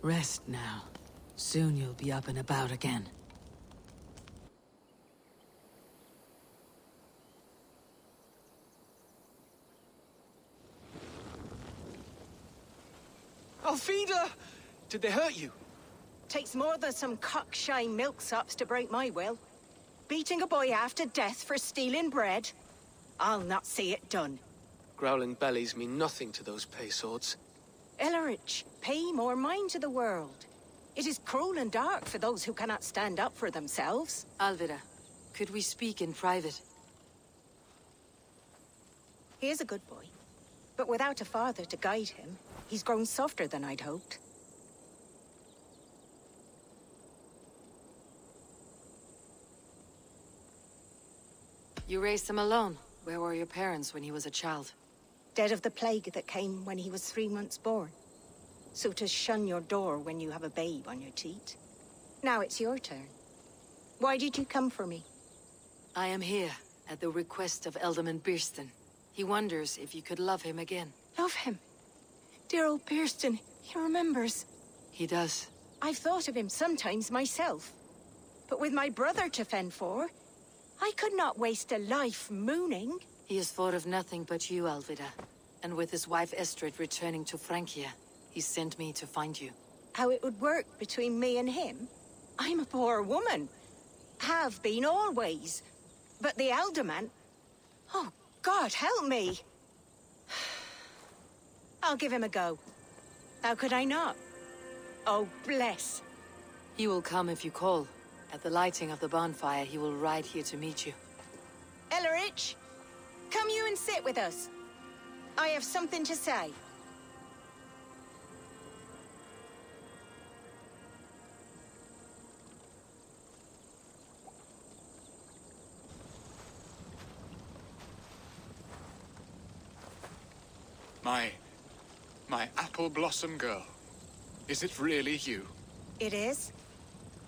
Rest now. Soon you'll be up and about again. Alfida! Did they hurt you? Takes more than some cockshy milksops to break my will. Beating a boy half to death for stealing bread? I'll not see it done. Growling bellies mean nothing to those pay swords. Ellerich, pay more mind to the world. It is cruel and dark for those who cannot stand up for themselves. Alvida, could we speak in private? He is a good boy, but without a father to guide him, he's grown softer than I'd hoped. You raised him alone. Where were your parents when he was a child? Dead of the plague that came when he was 3 months born. So to shun your door when you have a babe on your teat. Now it's your turn. Why did you come for me? I am here, at the request of Alderman Birston. He wonders if you could love him again. Love him? Dear old Birston, he remembers. He does. I've thought of him sometimes myself. But with my brother to fend for, I could not waste a life mooning. He has thought of nothing but you, Alvida. And with his wife Estrid returning to Francia, he sent me to find you. How it would work between me and him? I'm a poor woman. Have been always. But the alderman... Oh, God, help me! I'll give him a go. How could I not? Oh, bless. He will come if you call. At the lighting of the bonfire, he will ride here to meet you. Ellerich, come you and sit with us. I have something to say. My apple blossom girl. Is it really you? It is.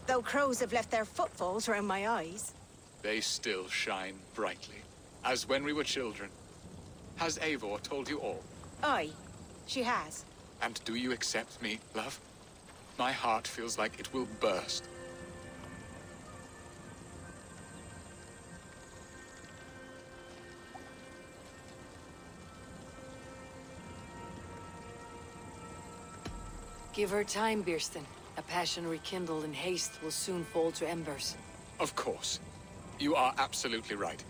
Though crows have left their footfalls around my eyes. They still shine brightly, as when we were children. Has Eivor told you all? Aye, she has. And do you accept me, love? My heart feels like it will burst. Give her time, Birston. A passion rekindled in haste will soon fall to embers. Of course. You are absolutely right.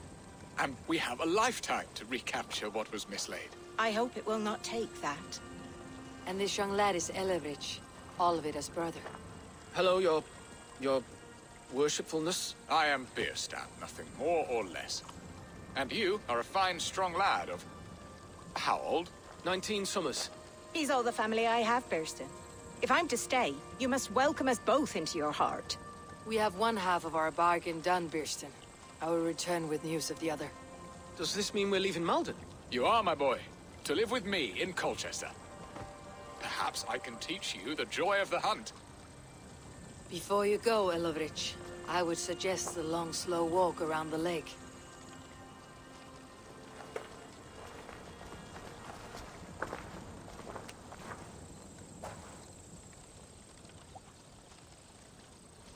And we have a lifetime to recapture what was mislaid. I hope it will not take that. And this young lad is Ellerich, Alvida's brother. Hello, your worshipfulness. I am Birstan, nothing more or less. And you are a fine, strong lad of... how old? 19 summers. He's all the family I have, Birston. If I'm to stay, you must welcome us both into your heart. We have one half of our bargain done, Birston. I will return with news of the other. Does this mean we're leaving Malden? You are, my boy, to live with me in Colchester. Perhaps I can teach you the joy of the hunt. Before you go, Ellerich, I would suggest the long, slow walk around the lake.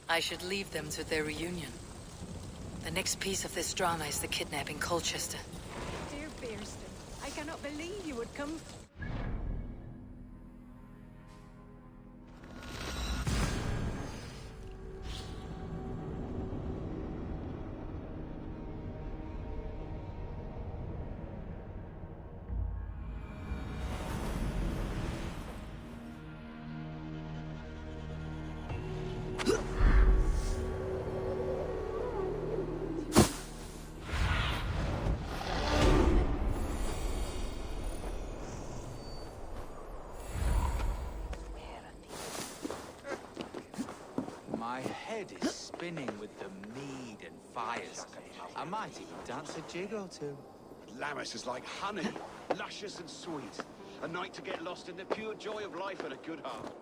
I should leave them to their reunion. The next piece of this drama is the kidnapping Colchester. Dear Birston, I cannot believe you would come... My head is spinning with the mead and fires. I might even dance a jig or two. Lammas is like honey, luscious and sweet. A night to get lost in the pure joy of life and a good heart.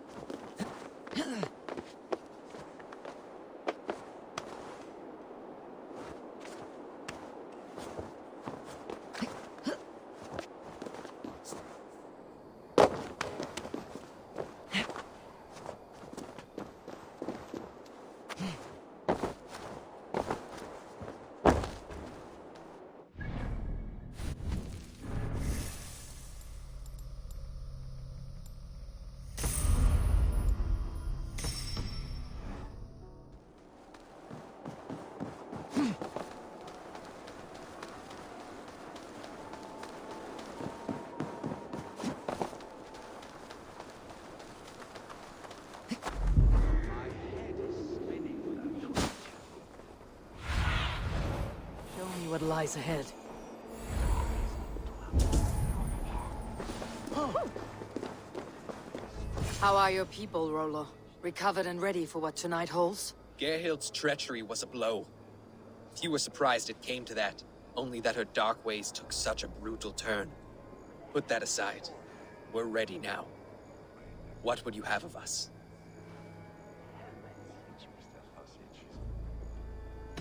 what lies ahead. How are your people, Rollo? Recovered and ready for what tonight holds? Gerhild's treachery was a blow. Few were surprised it came to that, only that her dark ways took such a brutal turn. Put that aside. We're ready now. What would you have of us?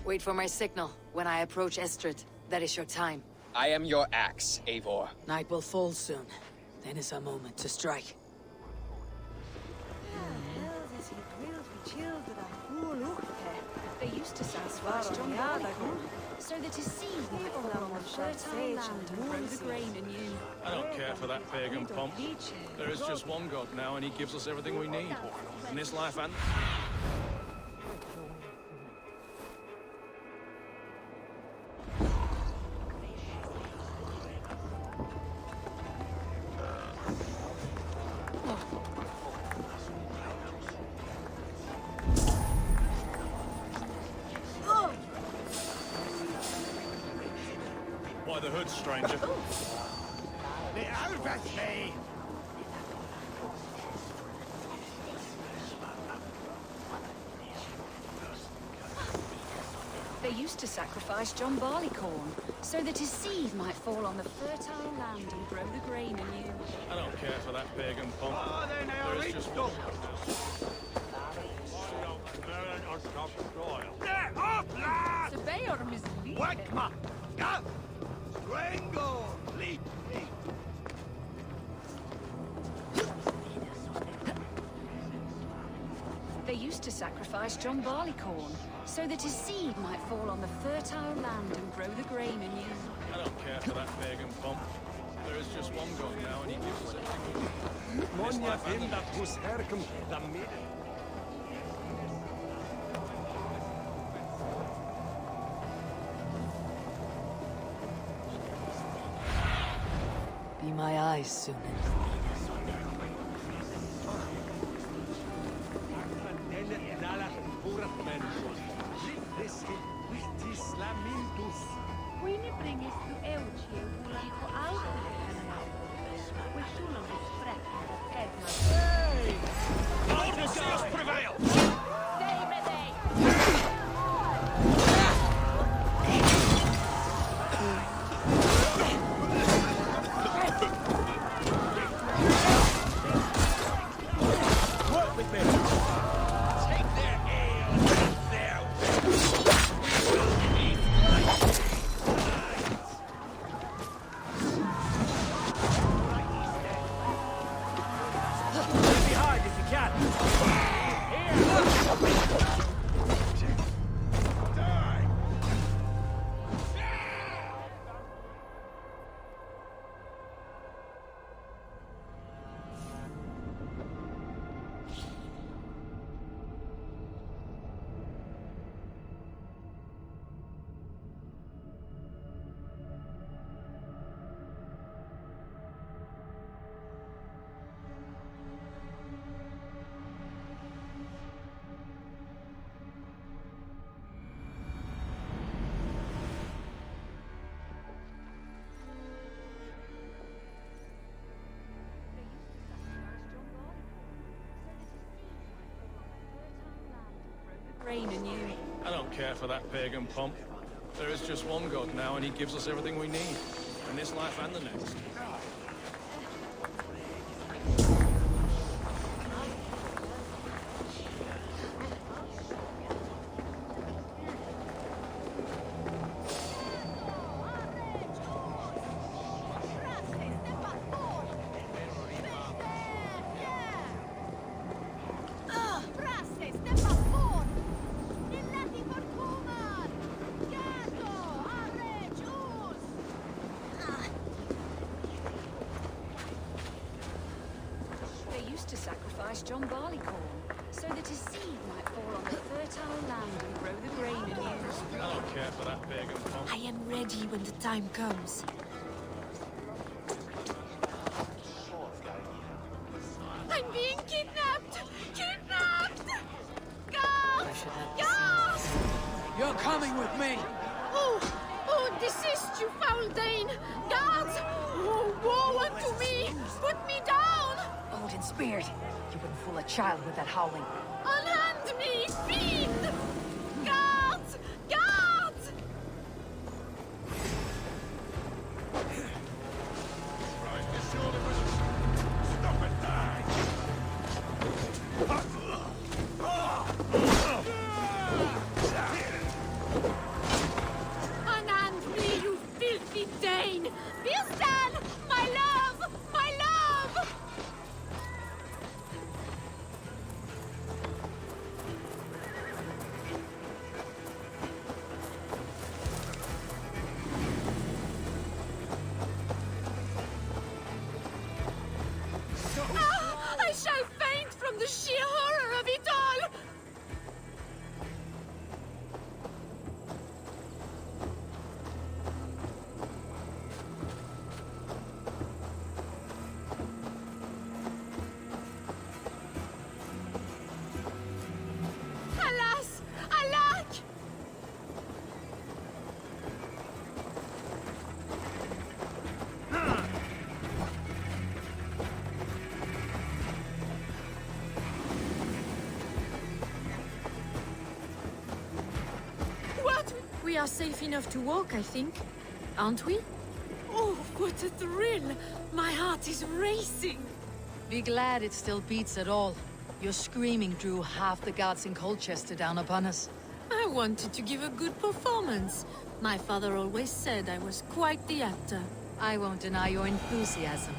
Wait for my signal. When I approach Estrid, that is your time. I am your axe, Eivor. Night will fall soon. Then is our moment to strike. They used to satisfy strong barleycorn, so that his seed might fall on the fertile land and grow the grain anew. I don't care for that pagan pomp. There is just one God now, and he gives us everything we need. In this life and... Why the hood, stranger? They used to sacrifice John Barleycorn, so that his seed might fall on the fertile land and grow the grain anew. I don't care for that pagan pomp. There is just one. They used to sacrifice John Barleycorn, so that his seed might fall on the fertile land and grow the grain anew. I don't care for that pagan pomp. There is just one God now, and he gives us everything we need. In this life and the next. Be my eyes soon. Grain anew. I don't care for that pagan pomp. There is just one God now, and he gives us everything we need. In this life and the next. To sacrifice John Barleycorn, so that his seed might fall on the fertile land and grow the grain anew. I don't care for that pagan pomp. I am ready when the time comes. I'm being kidnapped! Kidnapped! Go! I should have Go! You're coming with me! Oh! Oh Desist, you foul Dane! Guards! Woe unto me! Put me down! Odin speared. You wouldn't fool a child with that howling. Unhand me, fiend! Guards! Guards! Stop it, die! Unhand me, you filthy Dane! Bilstan! My love! My love! Ah, I shall faint from the sheer horror of it all! Alas! Alack! What? We are safe enough to walk, I think. Aren't we? Oh, what a thrill! My heart is racing! Be glad it still beats at all. Your screaming drew half the gods in Colchester down upon us. I wanted to give a good performance. My father always said I was quite the actor. I won't deny your enthusiasm.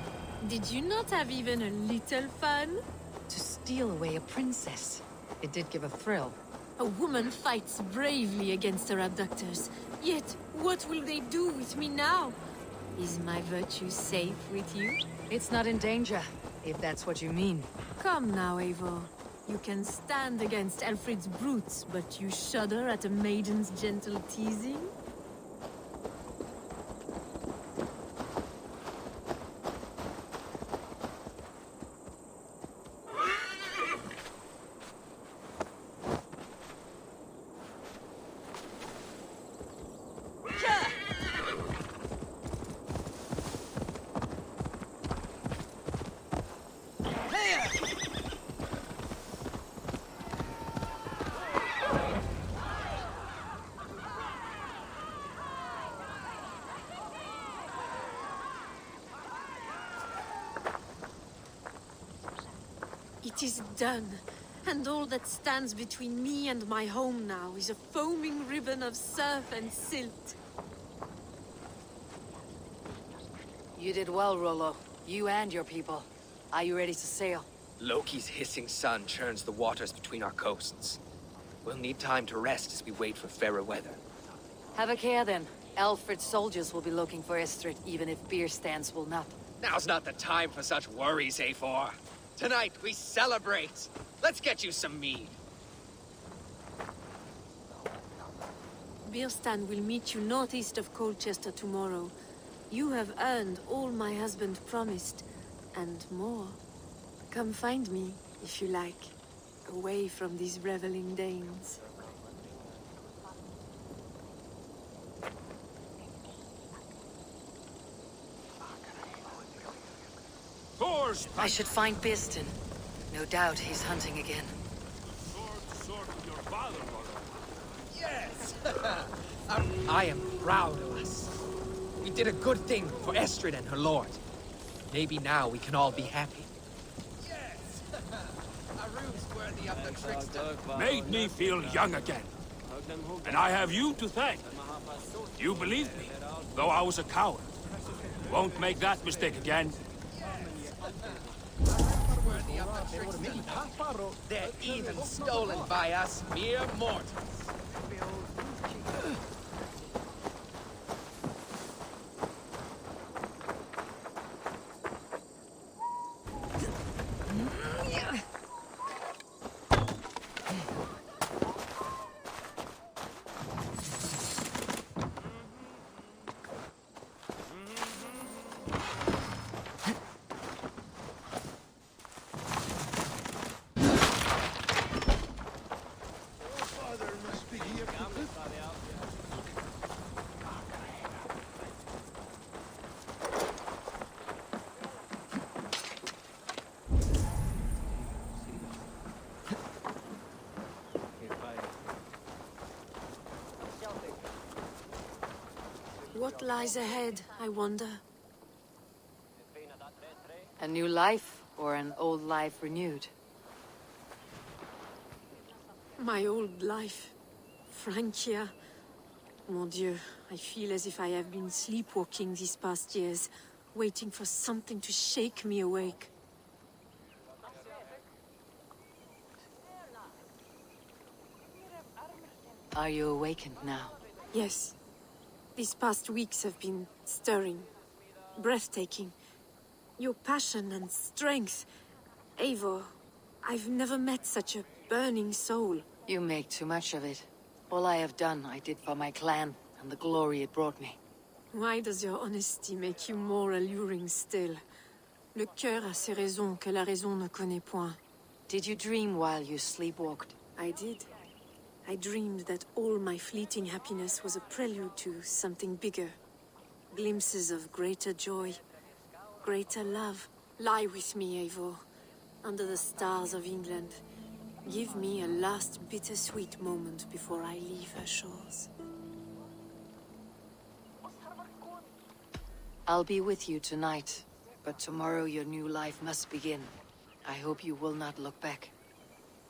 Did you not have even a little fun? To steal away a princess. It did give a thrill. A woman fights bravely against her abductors. Yet, what will they do with me now? Is my virtue safe with you? It's not in danger, if that's what you mean. Come now, Eivor. You can stand against Alfred's brutes, but you shudder at a maiden's gentle teasing? It is done, and all that stands between me and my home now is a foaming ribbon of surf and silt. You did well, Rollo. You and your people. Are you ready to sail? Loki's hissing sun churns the waters between our coasts. We'll need time to rest as we wait for fairer weather. Have a care then. Alfred's soldiers will be looking for Estrid, even if beer stands will not. Now's not the time for such worries, Eivor. Tonight, we celebrate. Let's get you some mead. Birstan will meet you northeast of Colchester tomorrow. You have earned all my husband promised, and more. Come find me, if you like, away from these reveling Danes. I should find Birstan. No doubt he's hunting again. Yes! I am proud of us. We did a good thing for Estrid and her lord. Maybe now we can all be happy. Yes! A rune's worthy of the trickster. Made me feel young again. And I have you to thank. You believed me, though I was a coward. Won't make that mistake again. Worthy of the trickster. They're even stolen by us mere mortals. What lies ahead, I wonder? A new life, or an old life renewed? My old life. Francia. Mon Dieu, I feel as if I have been sleepwalking these past years, waiting for something to shake me awake. Are you awakened now? Yes. These past weeks have been stirring, breathtaking. Your passion and strength. Eivor, I've never met such a burning soul. You make too much of it. All I have done, I did for my clan, and the glory it brought me. Why does your honesty make you more alluring still? Le cœur a ses raisons que la raison ne connaît point. Did you dream while you sleepwalked? I did. I dreamed that all my fleeting happiness was a prelude to something bigger. Glimpses of greater joy, greater love. Lie with me, Eivor, under the stars of England. Give me a last bittersweet moment before I leave her shores. I'll be with you tonight, but tomorrow your new life must begin. I hope you will not look back.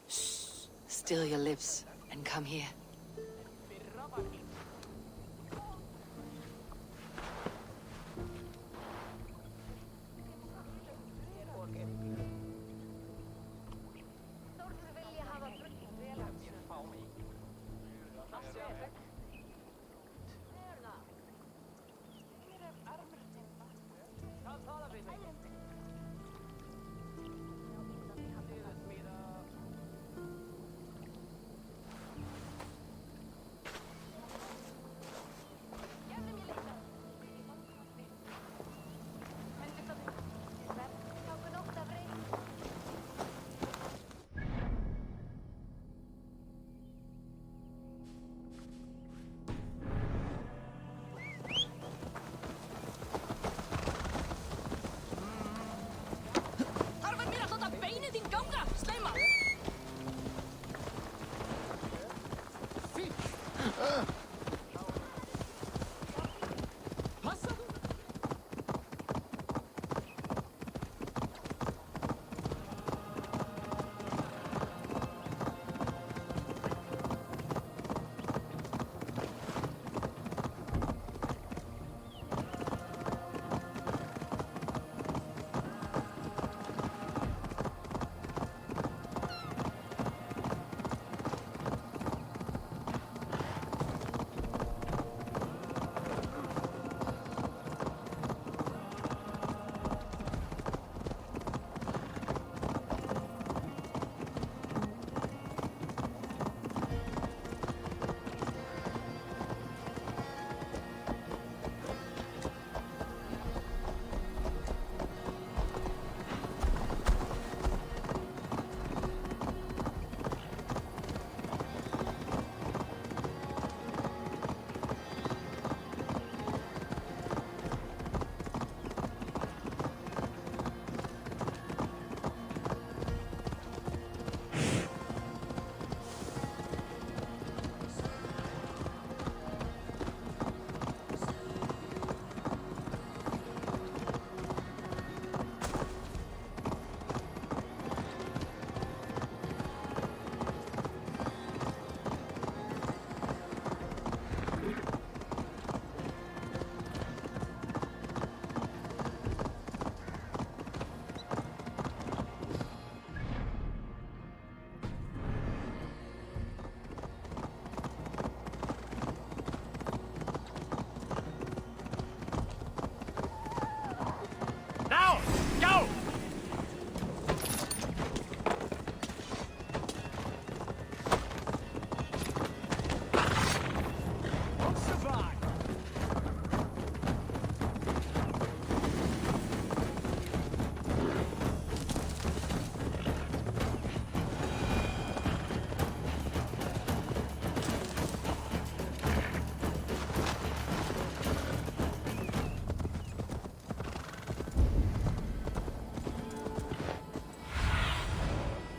Shh. Still your lips, and come here.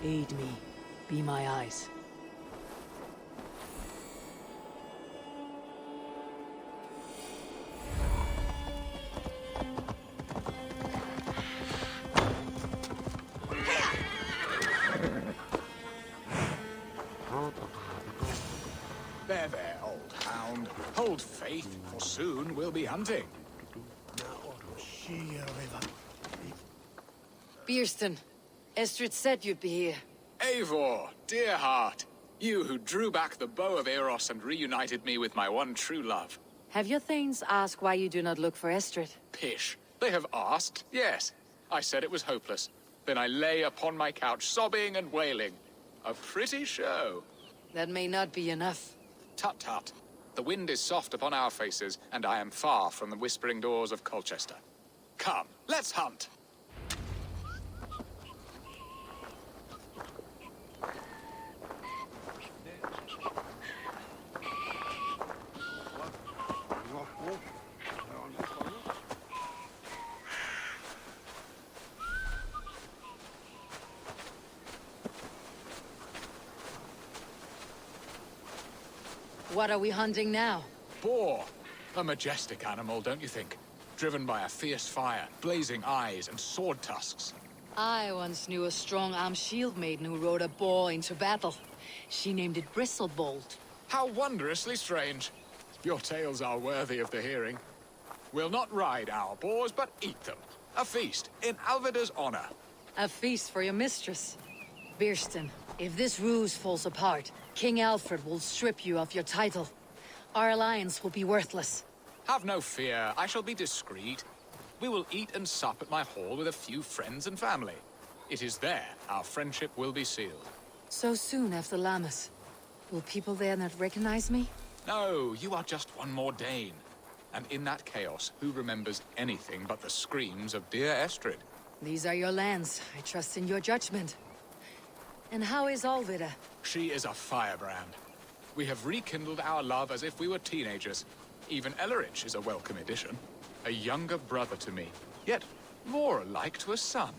Aid me. Be my eyes. There, there, old hound. Hold faith, for soon we'll be hunting. Bierston, Estrid said you'd be here. Eivor, dear heart. You who drew back the bow of Eros and reunited me with my one true love. Have your thanes asked why you do not look for Estrid? Pish. They have asked, yes. I said it was hopeless. Then I lay upon my couch, sobbing and wailing. A pretty show. That may not be enough. Tut tut. The wind is soft upon our faces, and I am far from the whispering doors of Colchester. Come, let's hunt. What are we hunting now? Boar. A majestic animal, don't you think? Driven by a fierce fire, blazing eyes, and sword tusks. I once knew a strong-armed shield maiden who rode a boar into battle. She named it Bristlebolt. How wondrously strange. Your tales are worthy of the hearing. We'll not ride our boars, but eat them. A feast, in Alvida's honor. A feast for your mistress. Bierston, if this ruse falls apart, King Alfred will strip you of your title. Our alliance will be worthless. Have no fear, I shall be discreet. We will eat and sup at my hall with a few friends and family. It is there our friendship will be sealed. So soon after Lammas. Will people there not recognize me? No, you are just one more Dane. And in that chaos, who remembers anything but the screams of dear Estrid? These are your lands. I trust in your judgment. And how is Alvida? She is a firebrand. We have rekindled our love as if we were teenagers. Even Ellerich is a welcome addition. A younger brother to me, yet more alike to a son.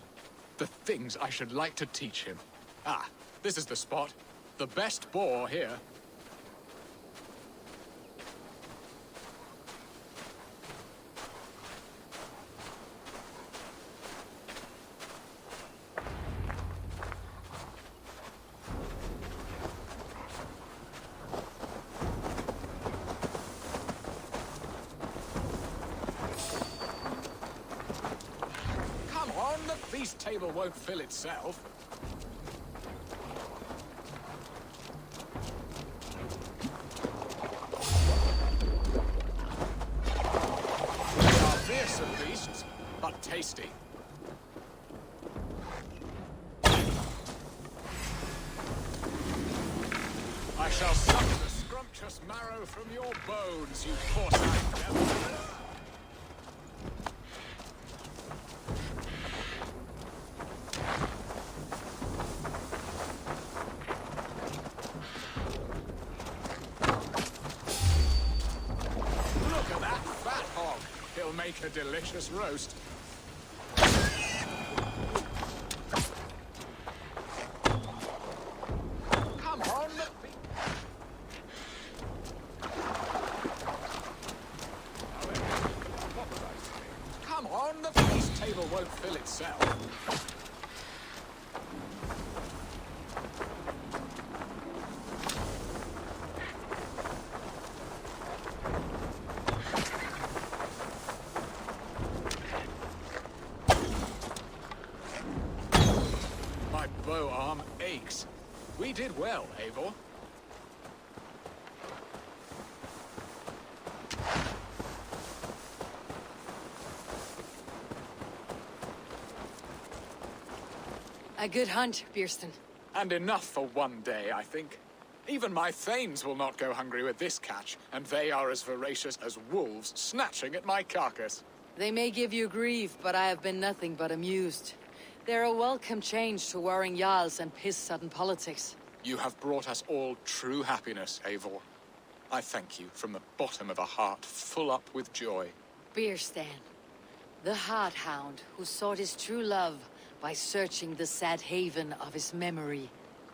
The things I should like to teach him. Ah, this is the spot. The best boar here. The feast table won't fill itself. They are fearsome beasts, but tasty. I shall suck the scrumptious marrow from your bones, you porcine devil. He'll make a delicious roast. Come on, come on, the feast table won't fill itself. Bow arm aches. We did well, Eivor. A good hunt, Bierston. And enough for one day, I think. Even my thanes will not go hungry with this catch, and they are as voracious as wolves snatching at my carcass. They may give you grief, but I have been nothing but amused. They're a welcome change to warring jarls and piss-sudden politics. You have brought us all true happiness, Eivor. I thank you from the bottom of a heart full up with joy. Bierstan, the Heart Hound who sought his true love by searching the sad haven of his memory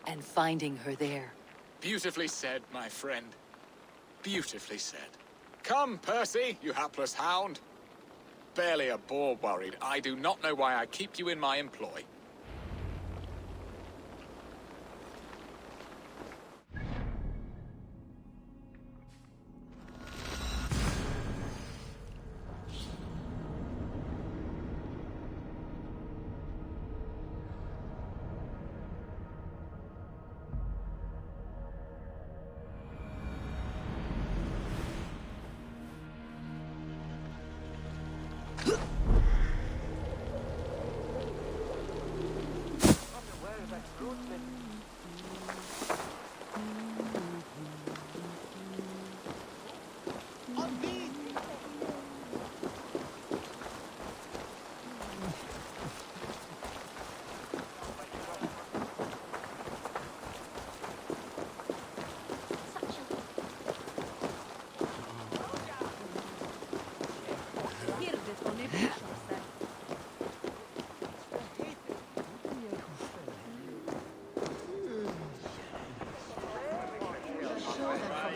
and finding her there. Beautifully said, my friend. Beautifully said. Come, Percy, you hapless hound. Barely a boar worried. I do not know why I keep you in my employ.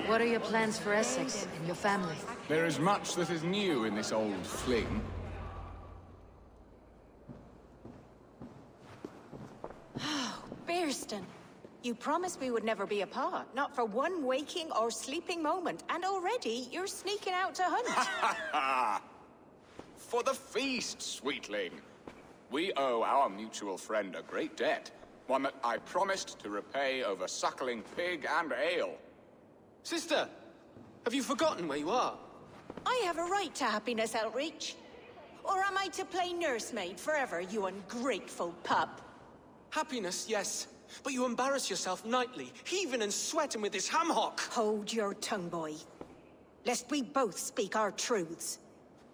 What are your plans for Essex and your family? There is much that is new in this old fling. Bearston, you promised we would never be apart, not for one waking or sleeping moment, and already you're sneaking out to hunt. For the feast, sweetling. We owe our mutual friend a great debt. One that I promised to repay over suckling pig and ale. Sister, have you forgotten where you are? I have a right to happiness, Outreach. Or am I to play nursemaid forever, you ungrateful pup? Happiness, yes. But you embarrass yourself nightly, heaving and sweating with this ham hock. Hold your tongue, boy. Lest we both speak our truths.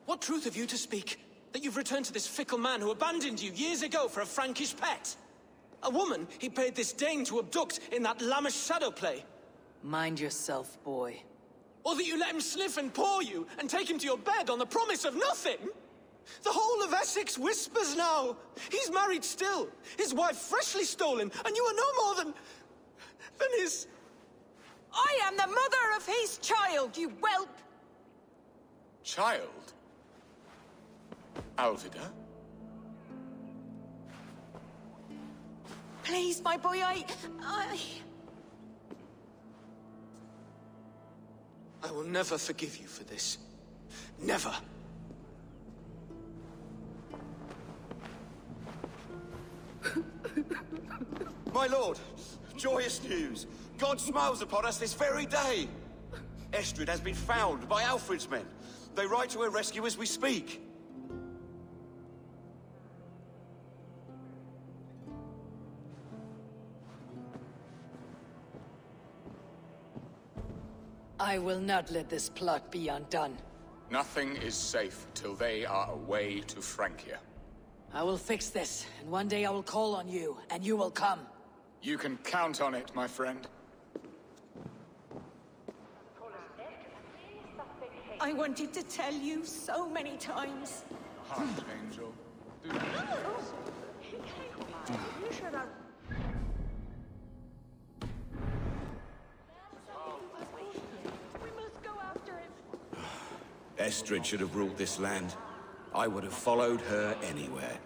What truth have you to speak? That you've returned to this fickle man who abandoned you years ago for a Frankish pet? A woman he paid this Dane to abduct in that lammish shadow play? Mind yourself, boy. Or that you let him sniff and paw you, and take him to your bed on the promise of nothing? The whole of Essex whispers now. He's married still, his wife freshly stolen, and you are no more than his... I am the mother of his child, you whelp! Child? Alvida? Please, my boy, I will never forgive you for this. Never. My lord, joyous news. God smiles upon us this very day. Estrid has been found by Alfred's men. They ride to her rescue as we speak. I will not let this plot be undone. Nothing is safe till they are away to Francia. I will fix this, and one day I will call on you, and you will come. You can count on it, my friend. I wanted to tell you so many times. Archangel. Estrid should have ruled this land. I would have followed her anywhere.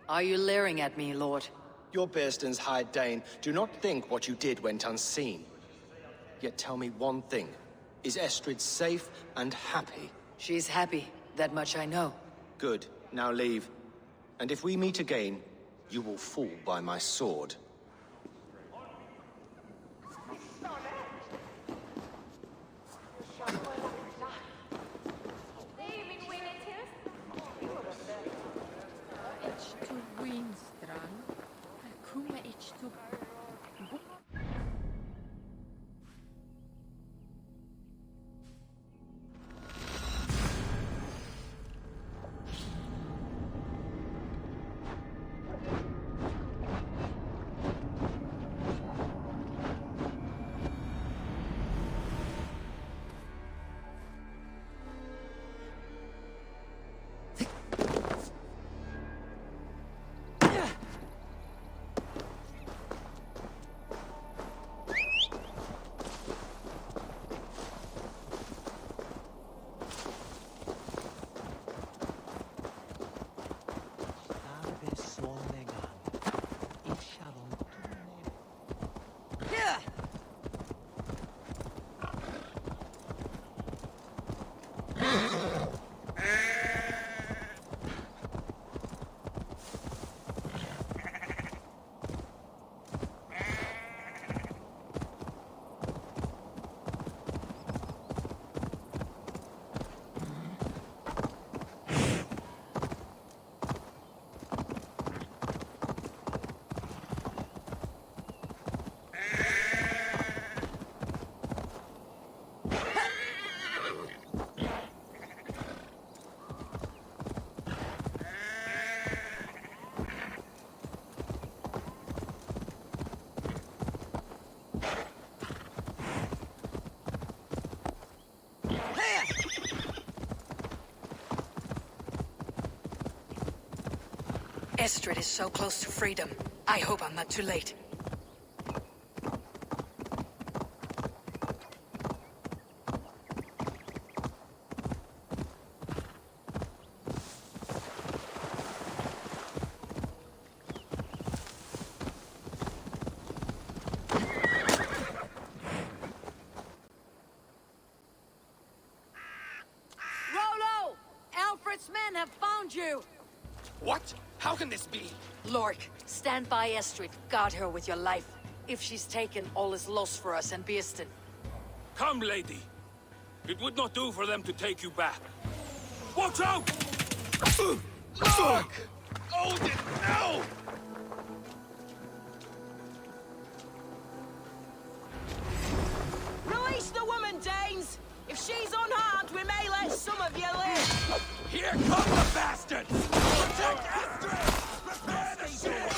Are you leering at me, Lord? Your Bearston's High Dane. Do not think what you did went unseen. Yet tell me one thing. Is Estrid safe and happy? She's happy. That much I know. Good. Now leave. And if we meet again, you will fall by my sword. Estrid is so close to freedom. I hope I'm not too late. Rolo! Alfred's men have found you! What? How can this be? Lork, stand by Estrid. Guard her with your life. If she's taken, all is lost for us and Beeston. Come, lady. It would not do for them to take you back. Watch out! Look! Odin, no! Release the woman, Danes! If she's unharmed, we may let some of you live! Here come the bastards! Protect Estrid! Prepare the ship!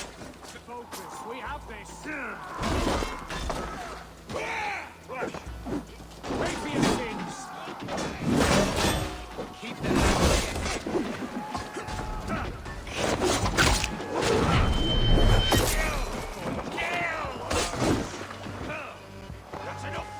Focus, we have this. Pray for your sins. Keep that. That's enough!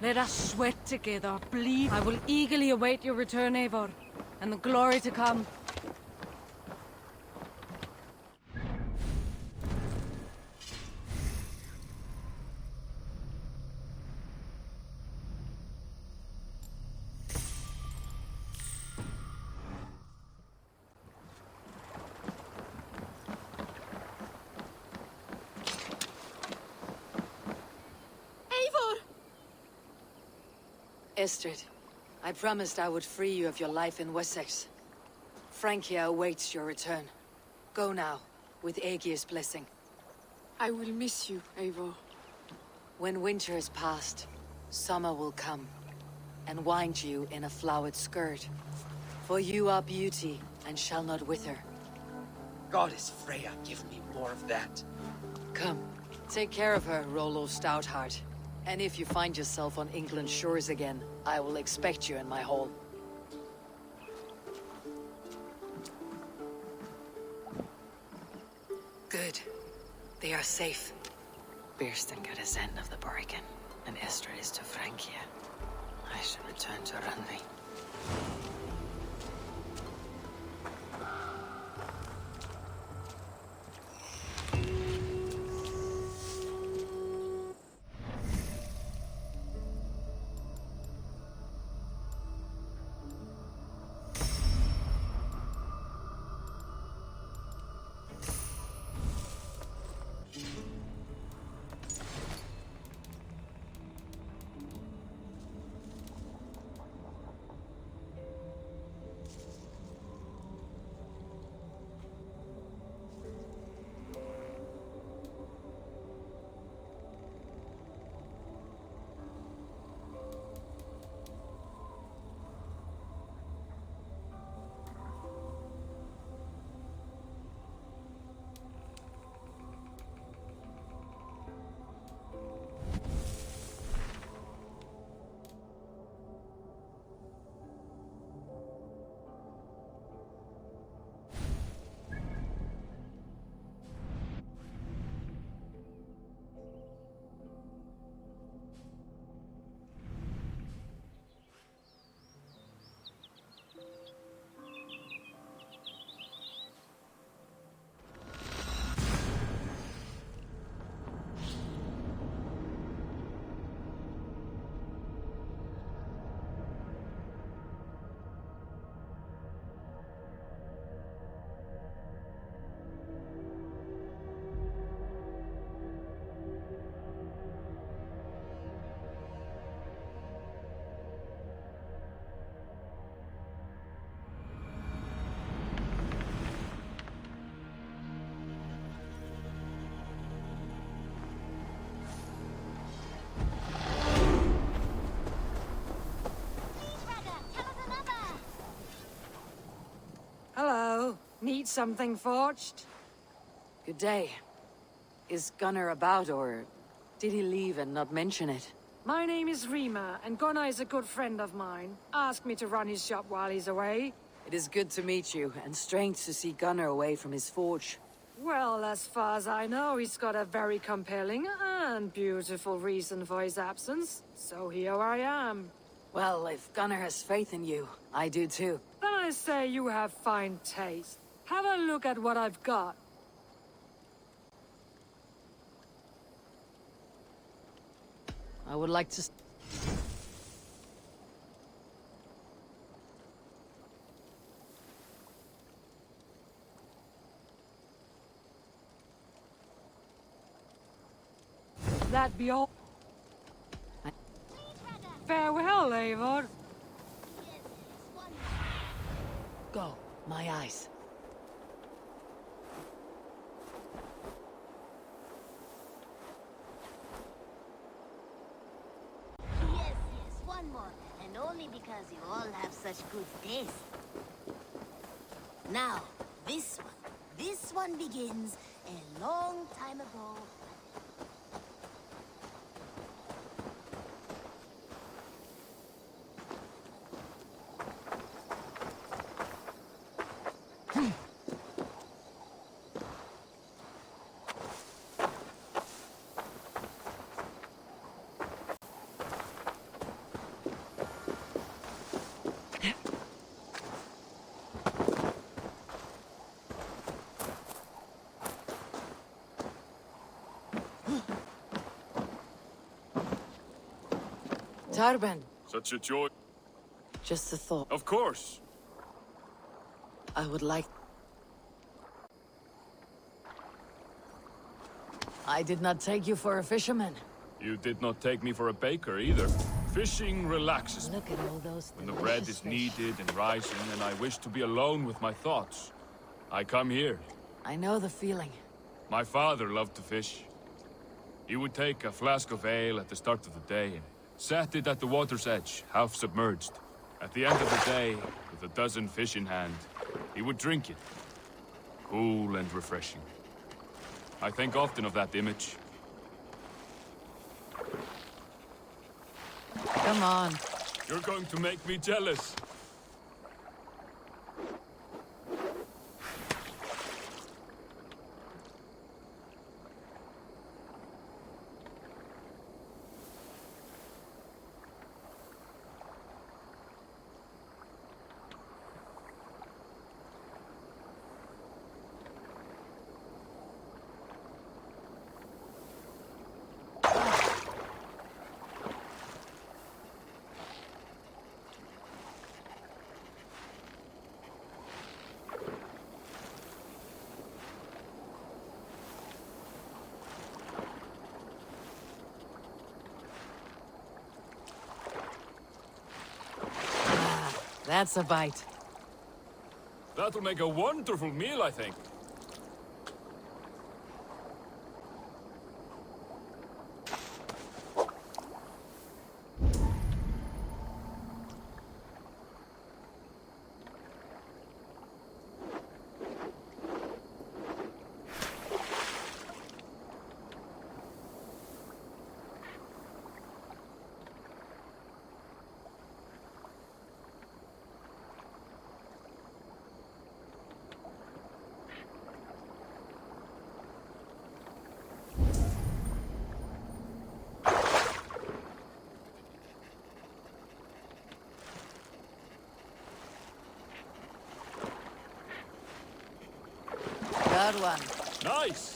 Let us sweat together, bleed. I will eagerly await your return, Eivor, and the glory to come. Estrid, I promised I would free you of your life in Wessex. Francia awaits your return. Go now, with Aegir's blessing. I will miss you, Eivor. When winter is past, summer will come, and wind you in a flowered skirt. For you are beauty, and shall not wither. Goddess Freya, give me more of that. Come, take care of her, Rollo Stoutheart. And if you find yourself on England's shores again, I will expect you in my hall. Good. They are safe. Birsten got his end of the bargain, and Estrid is to Francia. I should return to Rugby. Hello. Need something forged? Good day. Is Gunnar about, or did he leave and not mention it? My name is Rima, and Gunnar is a good friend of mine. Asked me to run his shop while he's away. It is good to meet you, and strange to see Gunnar away from his forge. Well, as far as I know, he's got a very compelling and beautiful reason for his absence. So here I am. Well, if Gunnar has faith in you, I do too. Then I say you have fine taste. Have a look at what I've got. I would like to... That be all. Farewell, Eivor. Go, my eyes. Yes, one more. And only because you all have such good taste. Now, this one. This one begins a long time ago. Tarben, Such a joy. just a thought. Of course. I would like... I did not take you for a fisherman. You did not take me for a baker either. Fishing relaxes me. Look at all those When the bread delicious is fish. kneaded and rising, and I wish to be alone with my thoughts, I come here. I know the feeling. My father loved to fish. He would take a flask of ale at the start of the day and set it at the water's edge, half submerged. At the end of the day, with a dozen fish in hand, he would drink it. Cool and refreshing. I think often of that image. Come on. You're going to make me jealous. That's a bite. That'll make a wonderful meal, I think. Good one. Nice!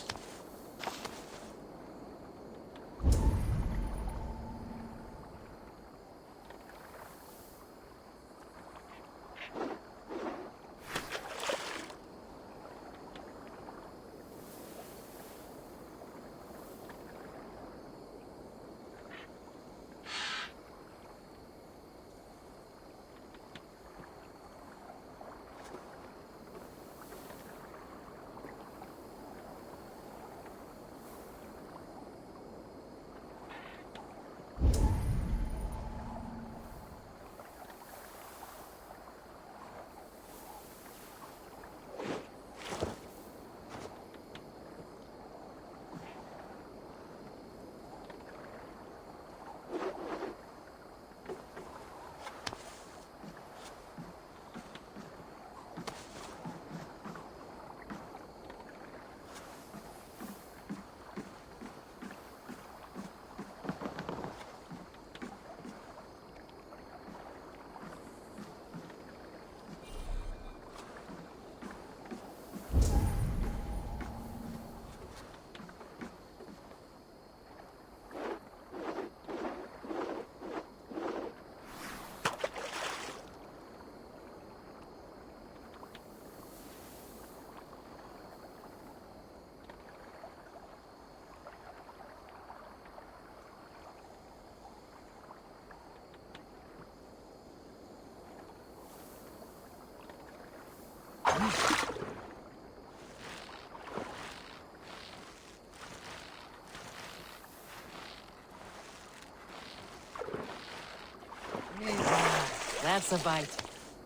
That's a bite.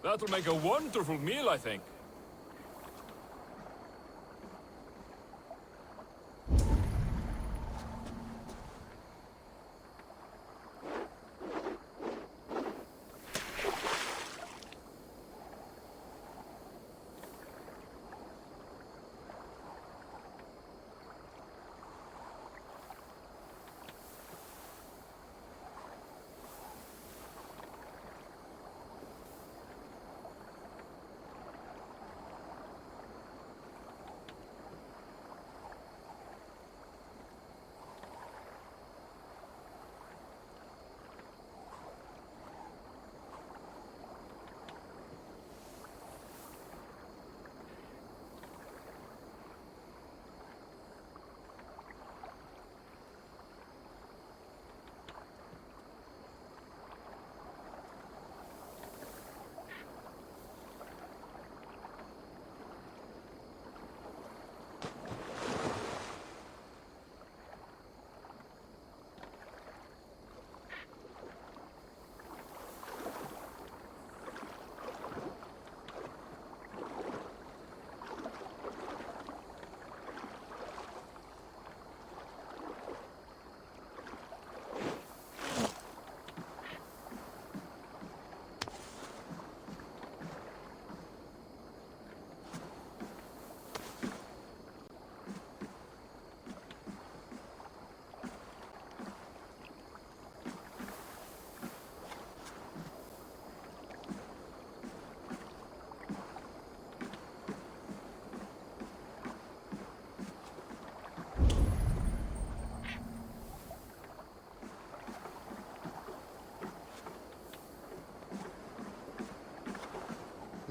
That'll make a wonderful meal, I think.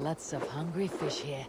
Lots of hungry fish here.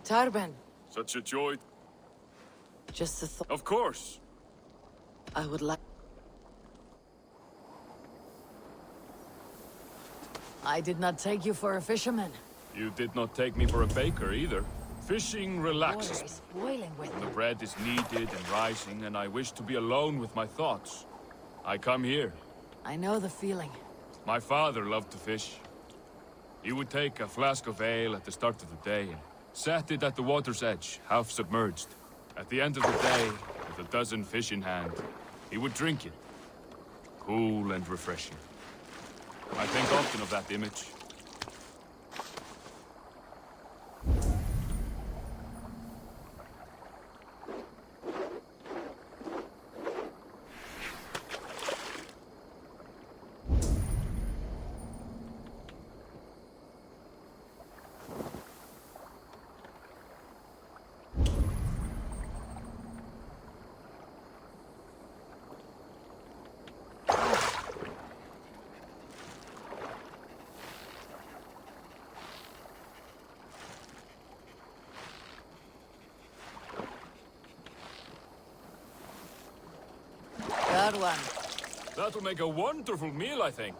Tarban, Such a joy. just a thought. Of course. I would like... I did not take you for a fisherman. You did not take me for a baker either. Fishing relaxes Water me. is boiling with The me. bread is kneaded and rising, and I wish to be alone with my thoughts. I come here. I know the feeling. My father loved to fish. He would take a flask of ale at the start of the day and set it at the water's edge, half submerged. At the end of the day, with a dozen fish in hand, he would drink it. Cool and refreshing. I think often of that image. Good one. That'll make a wonderful meal, I think.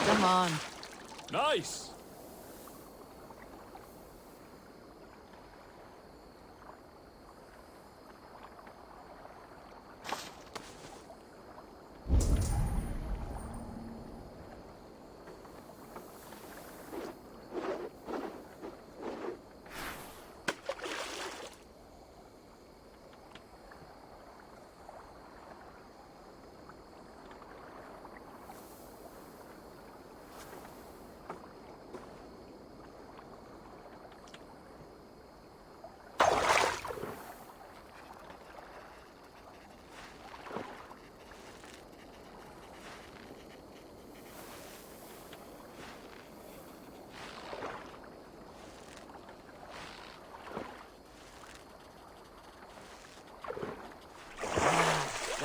Come on. Nice!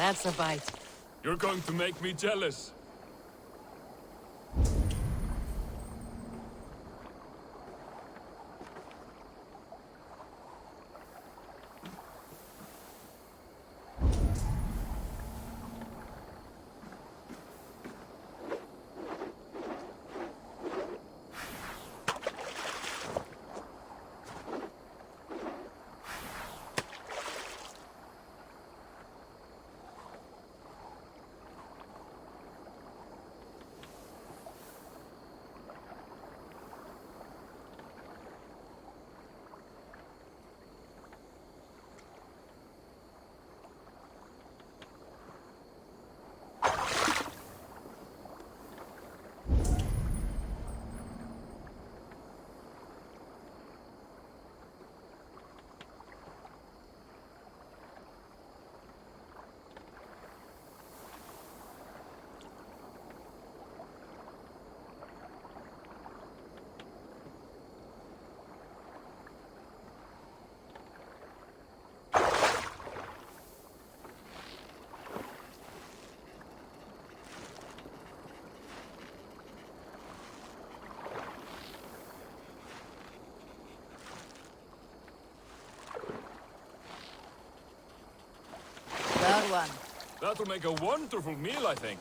That's a bite. You're going to make me jealous. Good one. That'll make a wonderful meal, I think.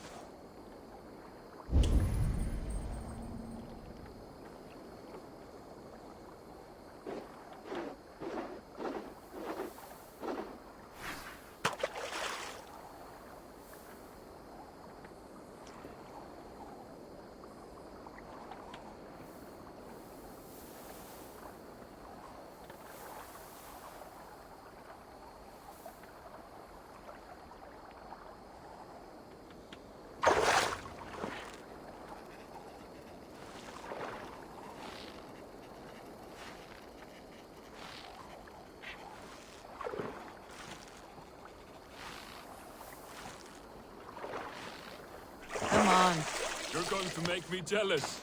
going to make me jealous.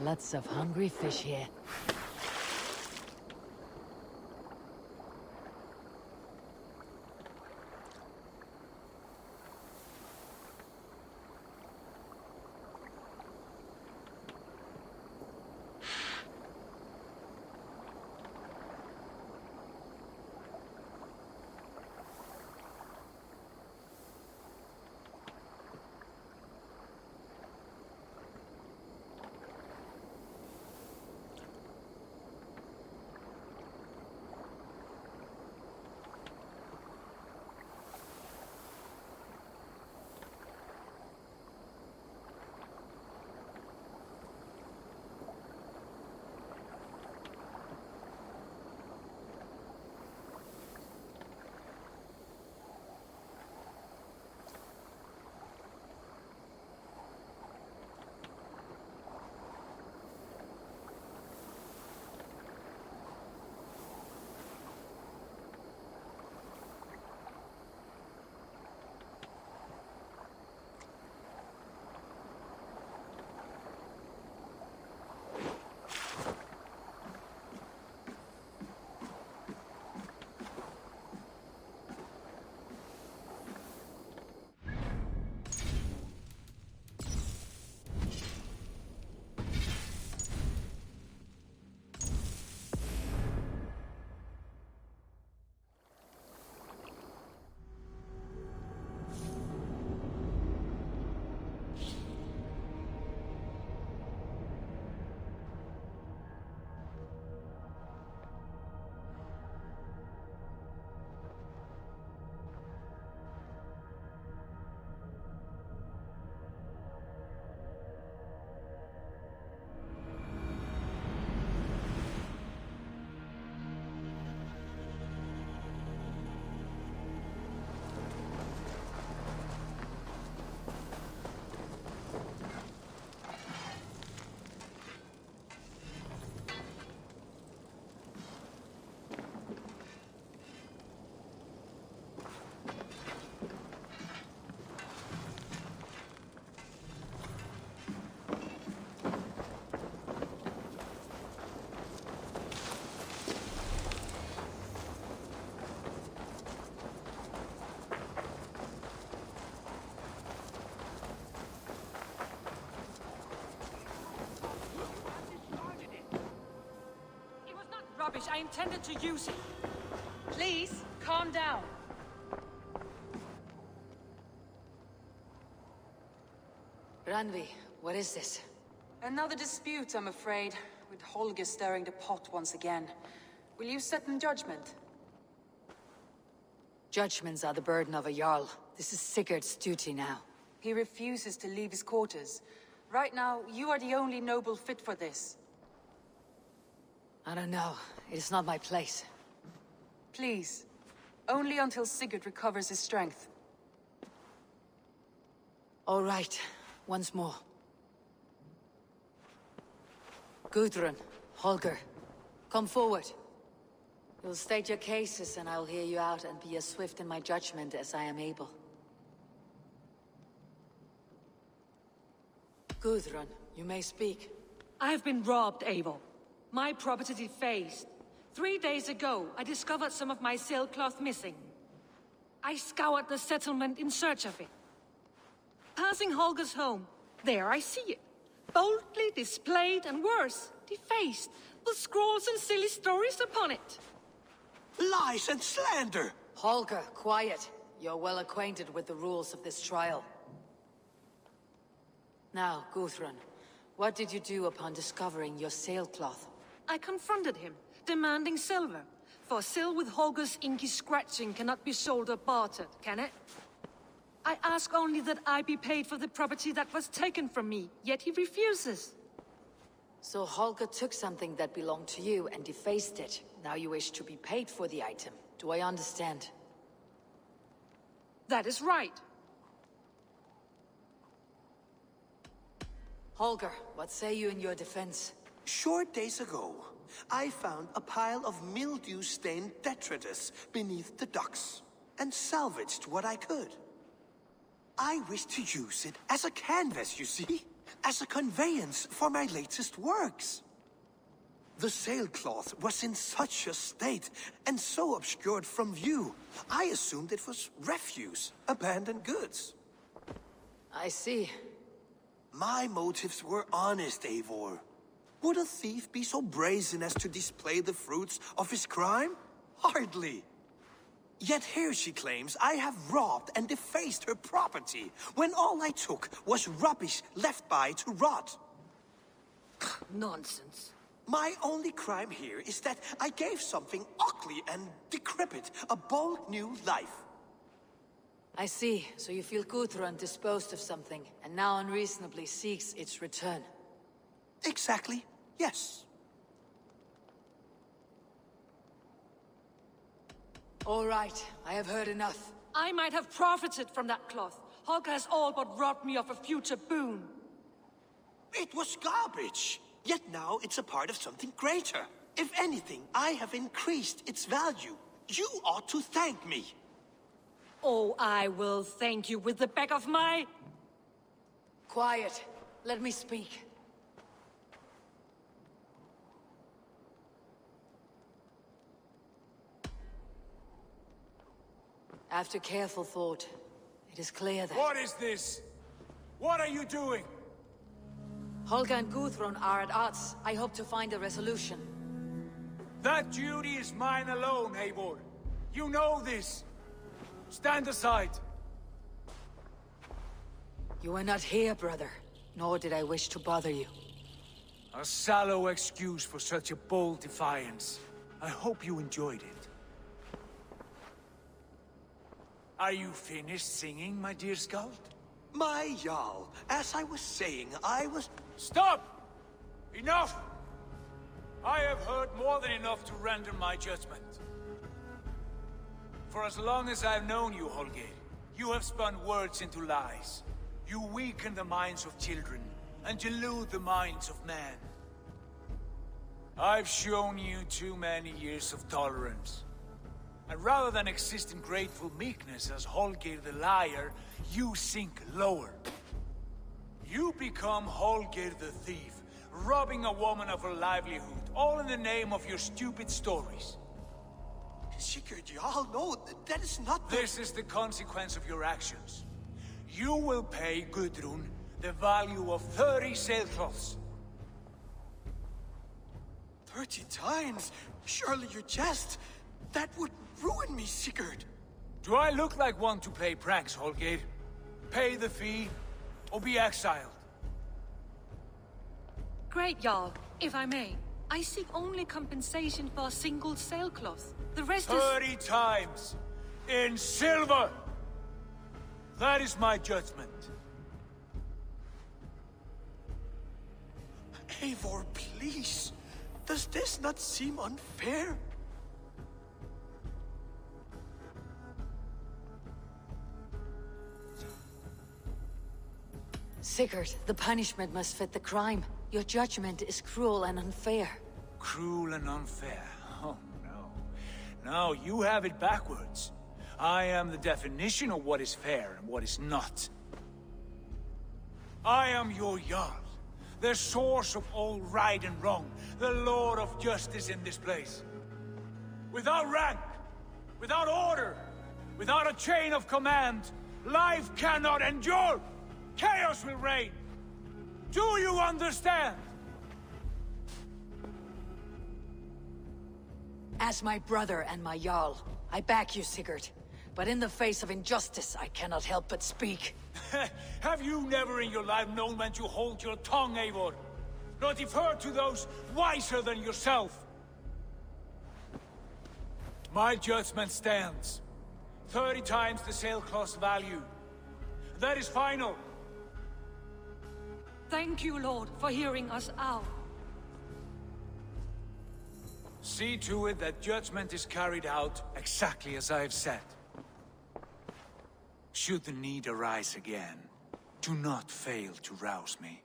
Lots of hungry fish here. Rubbish, I intended to use it. Please, calm down. Ranvi, what is this? Another dispute, I'm afraid, with Holger stirring the pot once again. Will you sit in judgment? Judgments are the burden of a Jarl. This is Sigurd's duty now. He refuses to leave his quarters. Right now, you are the only noble fit for this. I don't know. It is not my place. Please. Only until Sigurd recovers his strength. All right. Once more. Gudrun, Holger, come forward. You'll state your cases and I'll hear you out and be as swift in my judgment as I am able. Gudrun, you may speak. I have been robbed, Abel. My property defaced. 3 days ago, I discovered some of my sailcloth missing. I scoured the settlement in search of it. Passing Holger's home, there I see it. Boldly displayed and worse, defaced, with scrolls and silly stories upon it. Lies and slander! Holger, quiet. You're well acquainted with the rules of this trial. Now, Gudrun, what did you do upon discovering your sailcloth? I confronted him, demanding silver. For sil with Holger's inky scratching cannot be sold or bartered, can it? I ask only that I be paid for the property that was taken from me, yet he refuses. So Holger took something that belonged to you and defaced it. Now you wish to be paid for the item. Do I understand? That is right. Holger, what say you in your defense? Short days ago, I found a pile of mildew-stained detritus beneath the docks, and salvaged what I could. I wish to use it as a canvas, you see? As a conveyance for my latest works. The sailcloth was in such a state, and so obscured from view, I assumed it was refuse, abandoned goods. I see. My motives were honest, Eivor. Would a thief be so brazen as to display the fruits of his crime? Hardly. Yet here she claims I have robbed and defaced her property, when all I took was rubbish left by to rot. Nonsense. My only crime here is that I gave something ugly and decrepit a bold new life. I see. So you feel Gudrun disposed of something, and now unreasonably seeks its return. Exactly, yes. All right, I have heard enough. I might have profited from that cloth. Holger has all but robbed me of a future boon. It was garbage. Yet now it's a part of something greater. If anything, I have increased its value. You ought to thank me. Oh, I will thank you with the back of my... Quiet. Let me speak. After careful thought, it is clear that... What is this? What are you doing? Holger and Gudrun are at odds. I hope to find a resolution. That duty is mine alone, Eivor. You know this. Stand aside. You are not here, brother. Nor did I wish to bother you. A sallow excuse for such a bold defiance. I hope you enjoyed it. Are you finished singing, my dear Skald? My Jarl, as I was saying, I was... Stop! Enough! I have heard more than enough to render my judgment. For as long as I've known you, Holger, you have spun words into lies. You weaken the minds of children, and delude the minds of men. I've shown you too many years of tolerance. And rather than exist in grateful meekness as Holger the liar, you sink lower. You become Holger the thief, robbing a woman of her livelihood, all in the name of your stupid stories. Sigurd, Jarl, no, that is not the... This is the consequence of your actions. You will pay Gudrun the value of 30 sailcloths. 30 times? Surely you jest. That would ruin me, Sigurd. Do I look like one to play pranks, Holger? Pay the fee, or be exiled. Great, Jarl. If I may, I seek only compensation for a single sailcloth. The rest 30 times! In silver! That is my judgment. Eivor, please. Does this not seem unfair? Sigurd, the punishment must fit the crime. Your judgment is cruel and unfair. Cruel and unfair? Oh, no. No, you have it backwards. I am the definition of what is fair and what is not. I am your Jarl, the source of all right and wrong, the Lord of justice in this place. Without rank, without order, without a chain of command, life cannot endure! Chaos will reign! Do you understand? As my brother and my Jarl, I back you, Sigurd. But in the face of injustice, I cannot help but speak. Have you never in your life known when to hold your tongue, Eivor? Not defer to those wiser than yourself? My judgment stands. 30 times the sailcloth's value. That is final. Thank you, Lord, for hearing us out. See to it that judgment is carried out exactly as I have said. Should the need arise again, do not fail to rouse me.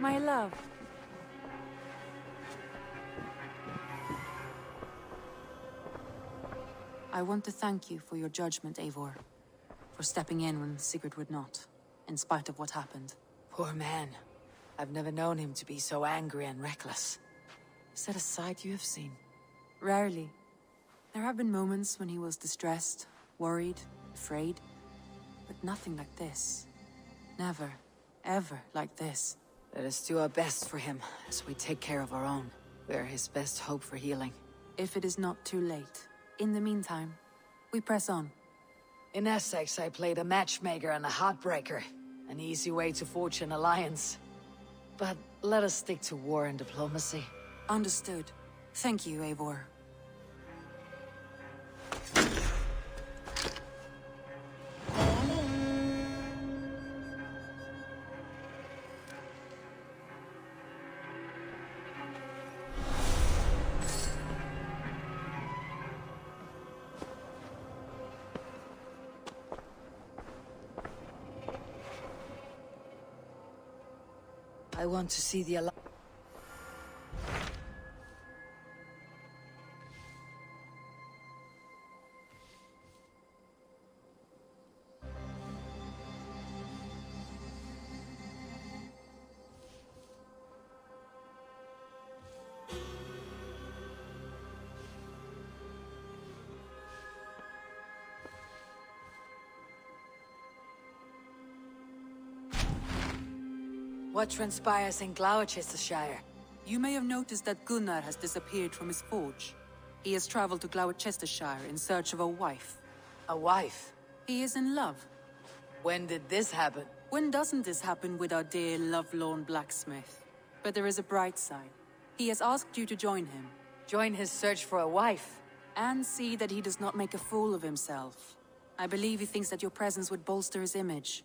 My love. I want to thank you for your judgment, Eivor. For stepping in when Sigurd would not, in spite of what happened. Poor man. I've never known him to be so angry and reckless. Is that a side you have seen? Rarely. There have been moments when he was distressed, worried, afraid. But nothing like this. Never, ever like this. Let us do our best for him, as we take care of our own. We are his best hope for healing. If it is not too late. In the meantime, we press on. In Essex, I played a matchmaker and a heartbreaker. An easy way to forge an alliance. But let us stick to war and diplomacy. Understood. Thank you, Eivor. I want to see the alliance. What transpires in Gloucestershire? You may have noticed that Gunnar has disappeared from his forge. He has traveled to Gloucestershire in search of a wife. A wife? He is in love. When did this happen? When doesn't this happen with our dear lovelorn blacksmith? But there is a bright side. He has asked you to join him. Join his search for a wife? And see that he does not make a fool of himself. I believe he thinks that your presence would bolster his image.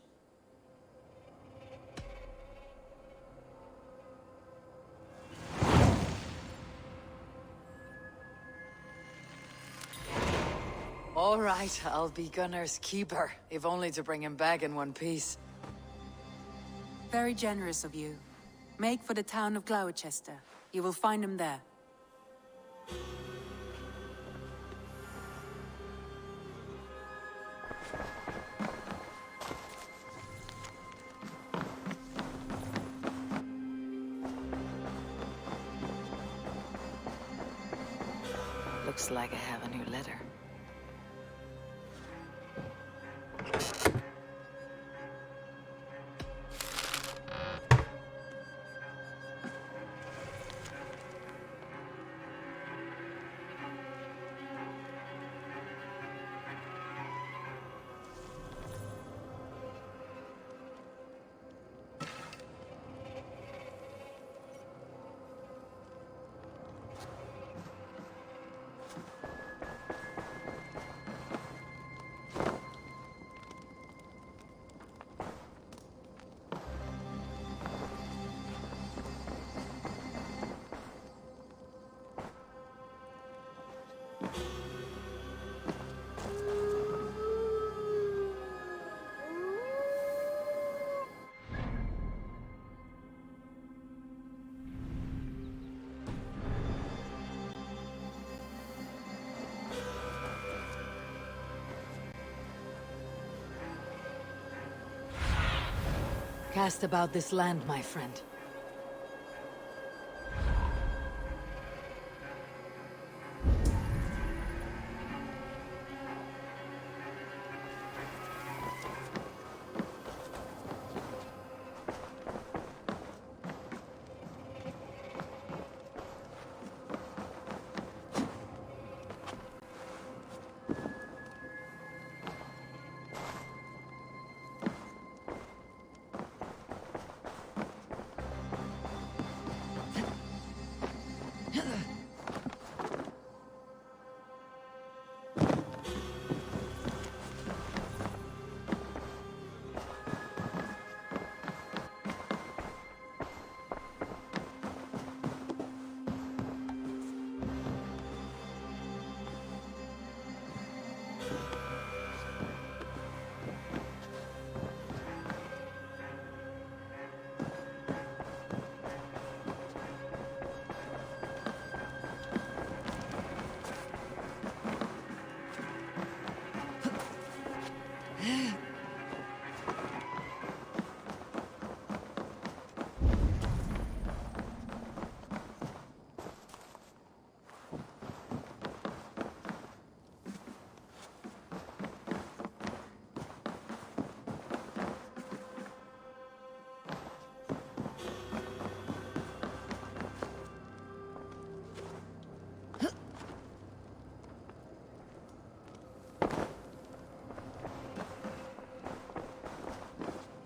All right, I'll be Gunnar's keeper, if only to bring him back in one piece. Very generous of you. Make for the town of Gloucester. You will find him there. Looks like I have a new letter. Cast about this land, my friend.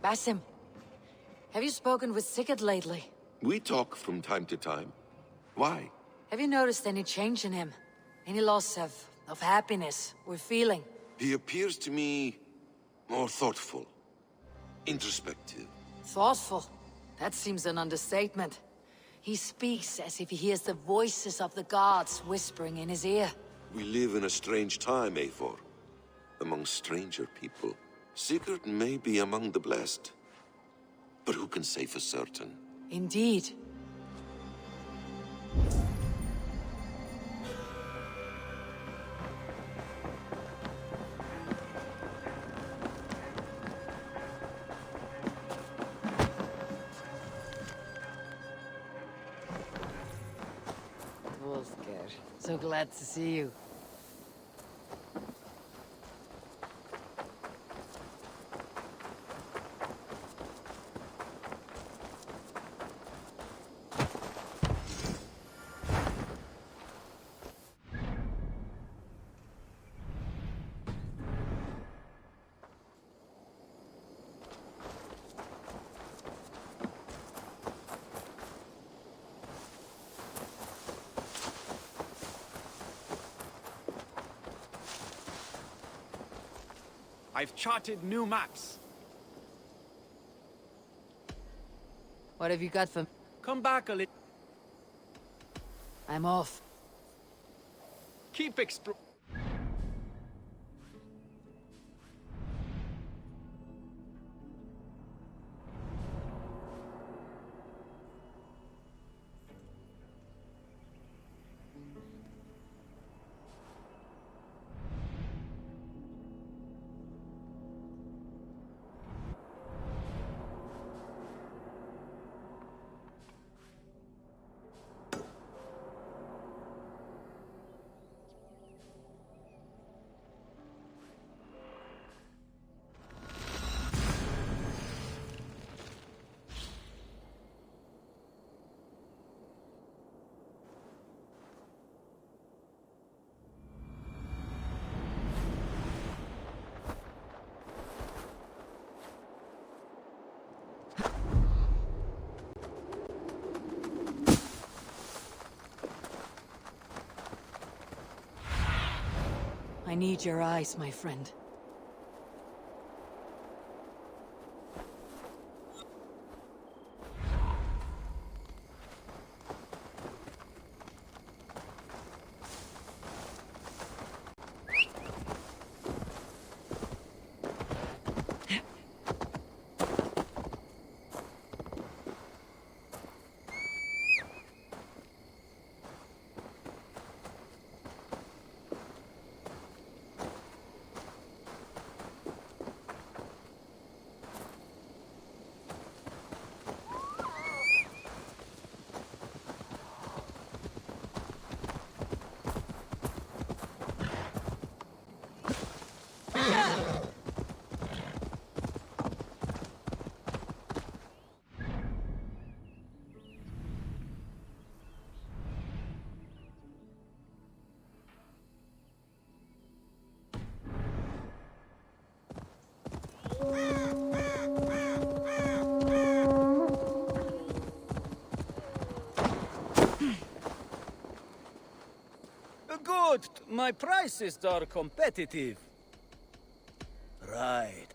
Basim, have you spoken with Sigurd lately? We talk from time to time. Why? Have you noticed any change in him? Any loss of happiness or feeling? He appears to me more thoughtful, introspective. Thoughtful? That seems an understatement. He speaks as if he hears the voices of the gods whispering in his ear. We live in a strange time, Eivor. Among stranger people. Sigurd may be among the blessed. But who can say for certain? Indeed. Wolfgar, so glad to see you. I've charted new maps. What have you got for... Come back a little. I'm off. Keep exploring. I need your eyes, my friend. Good. My prices are competitive. Right.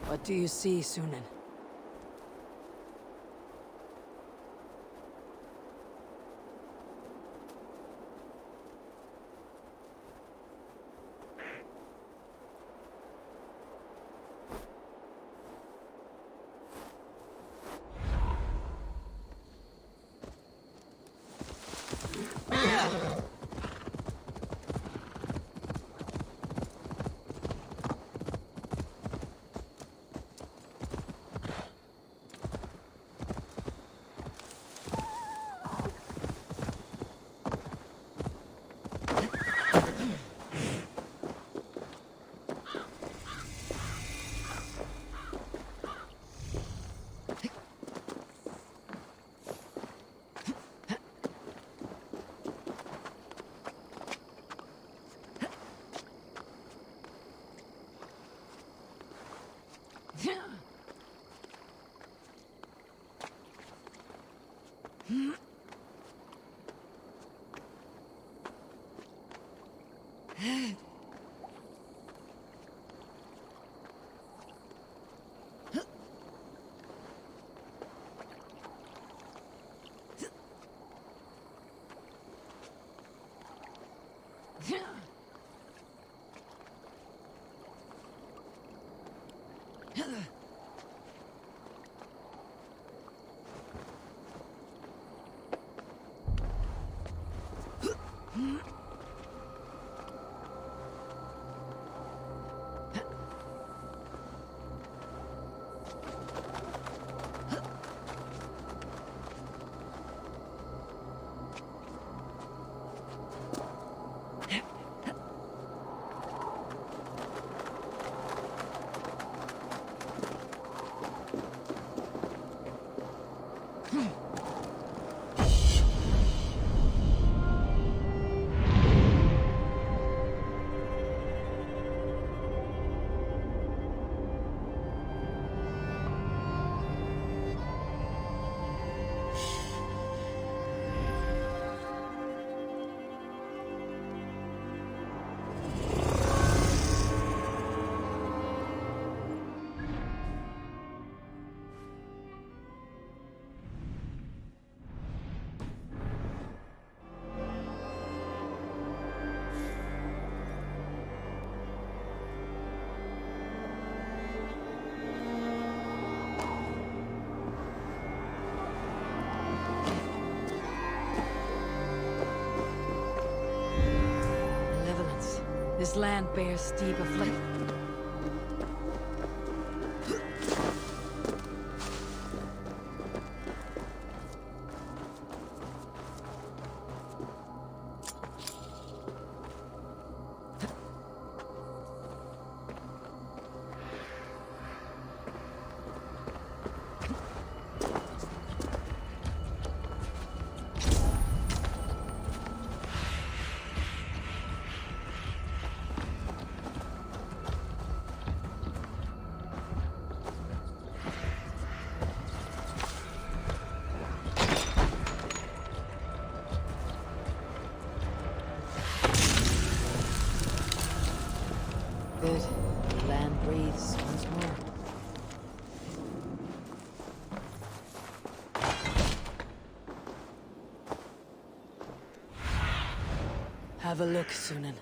What do you see, Sunan? This land bears steep affliction. Good. The land breathes once more. Have a look, Sunan.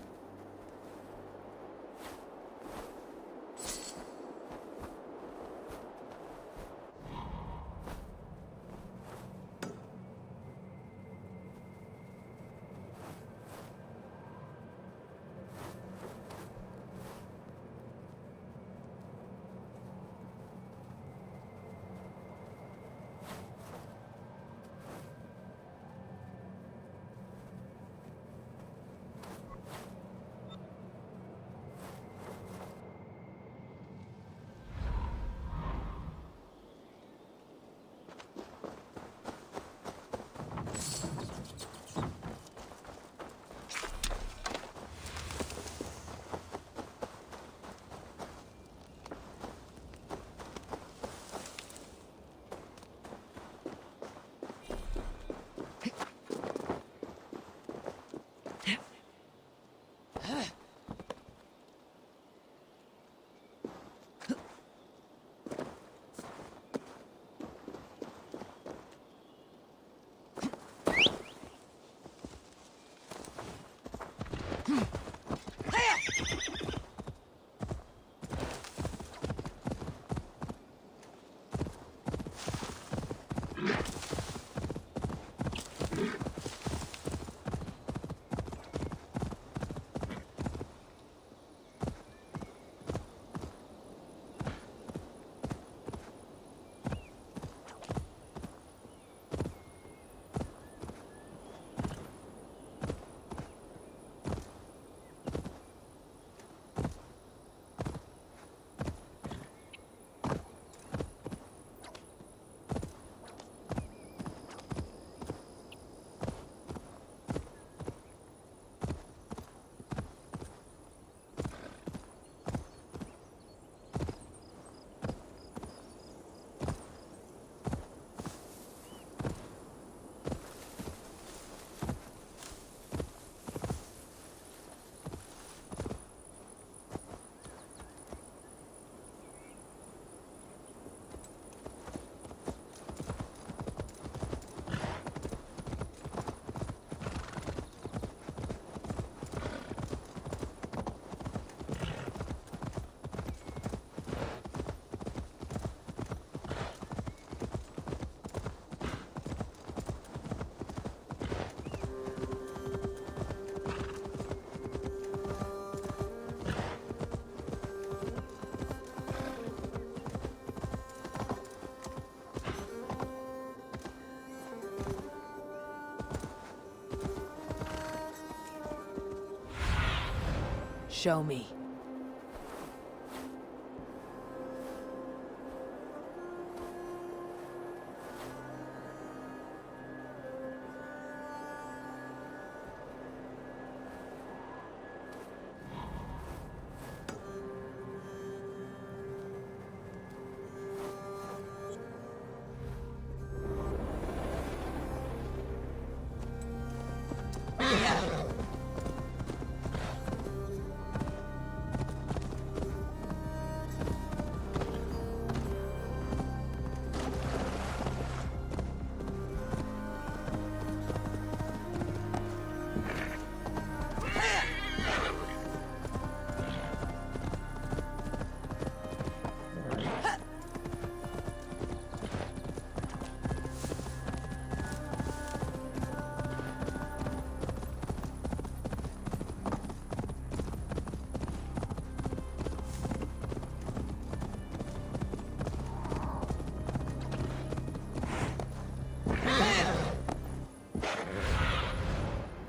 Show me.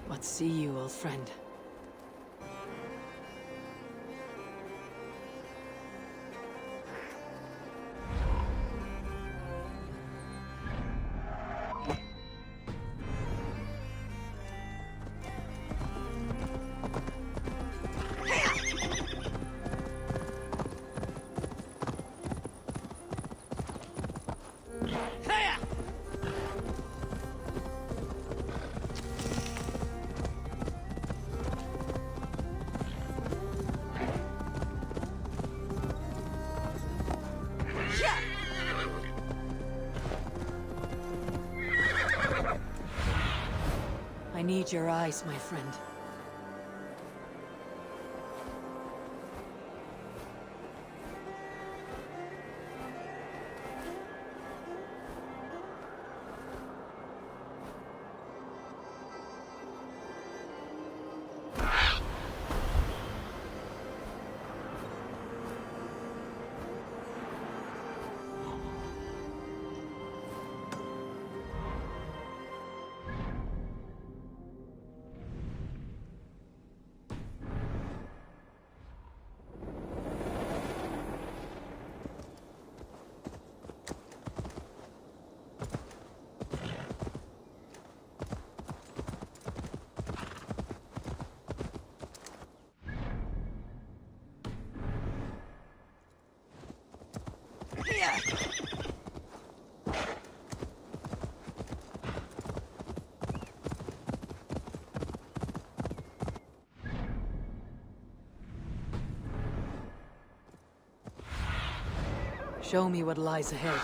What see you, old friend? I need your eyes, my friend. Show me what lies ahead.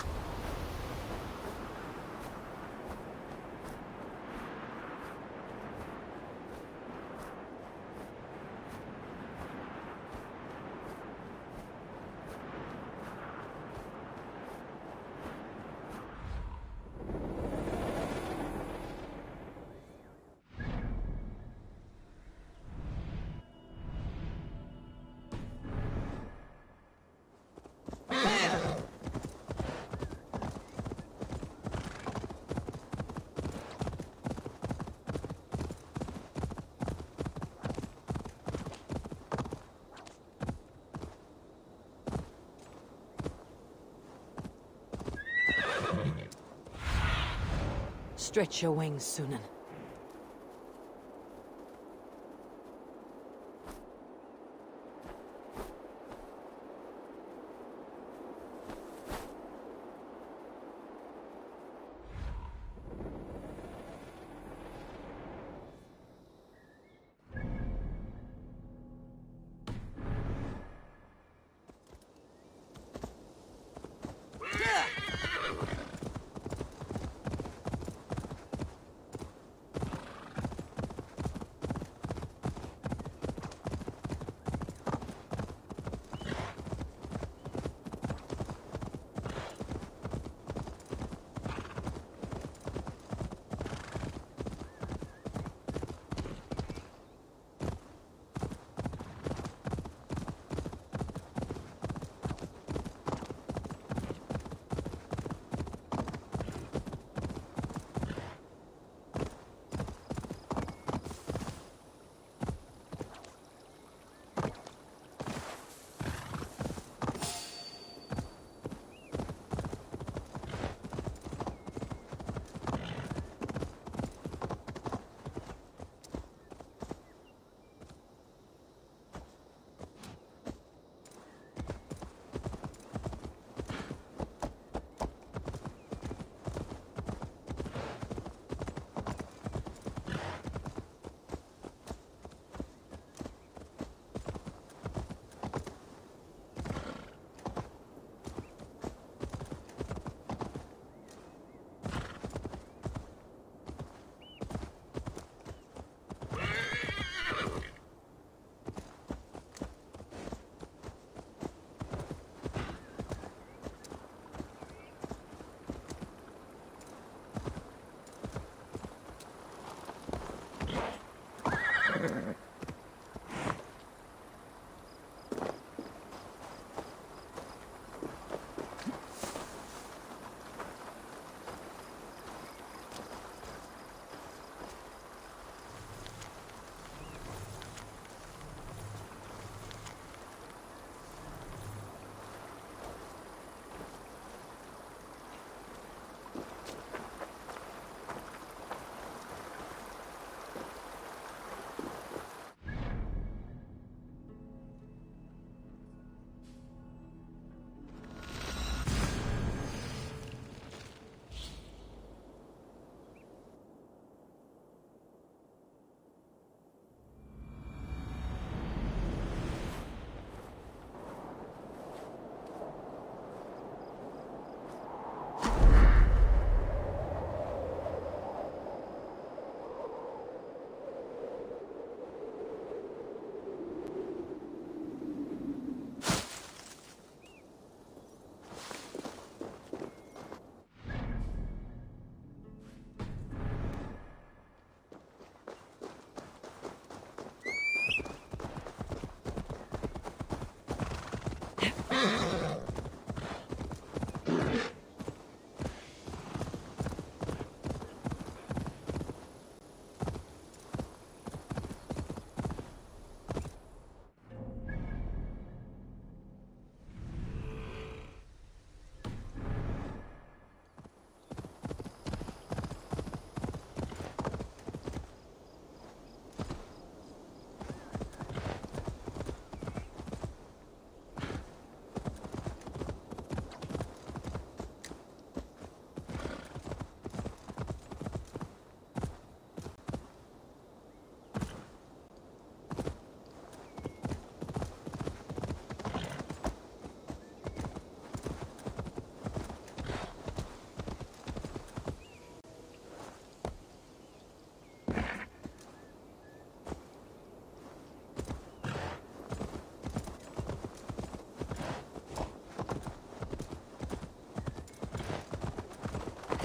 Stretch your wings, Sunan.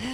I'm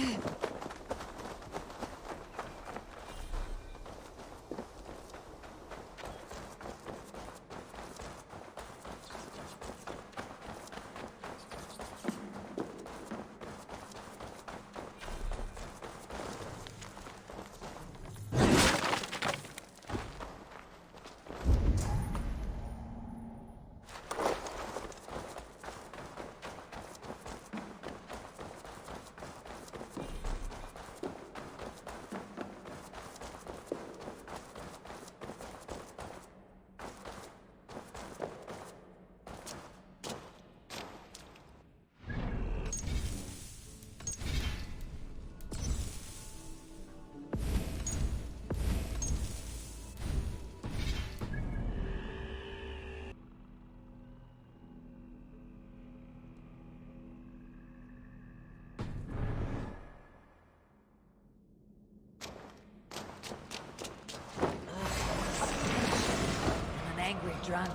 an angry drunk.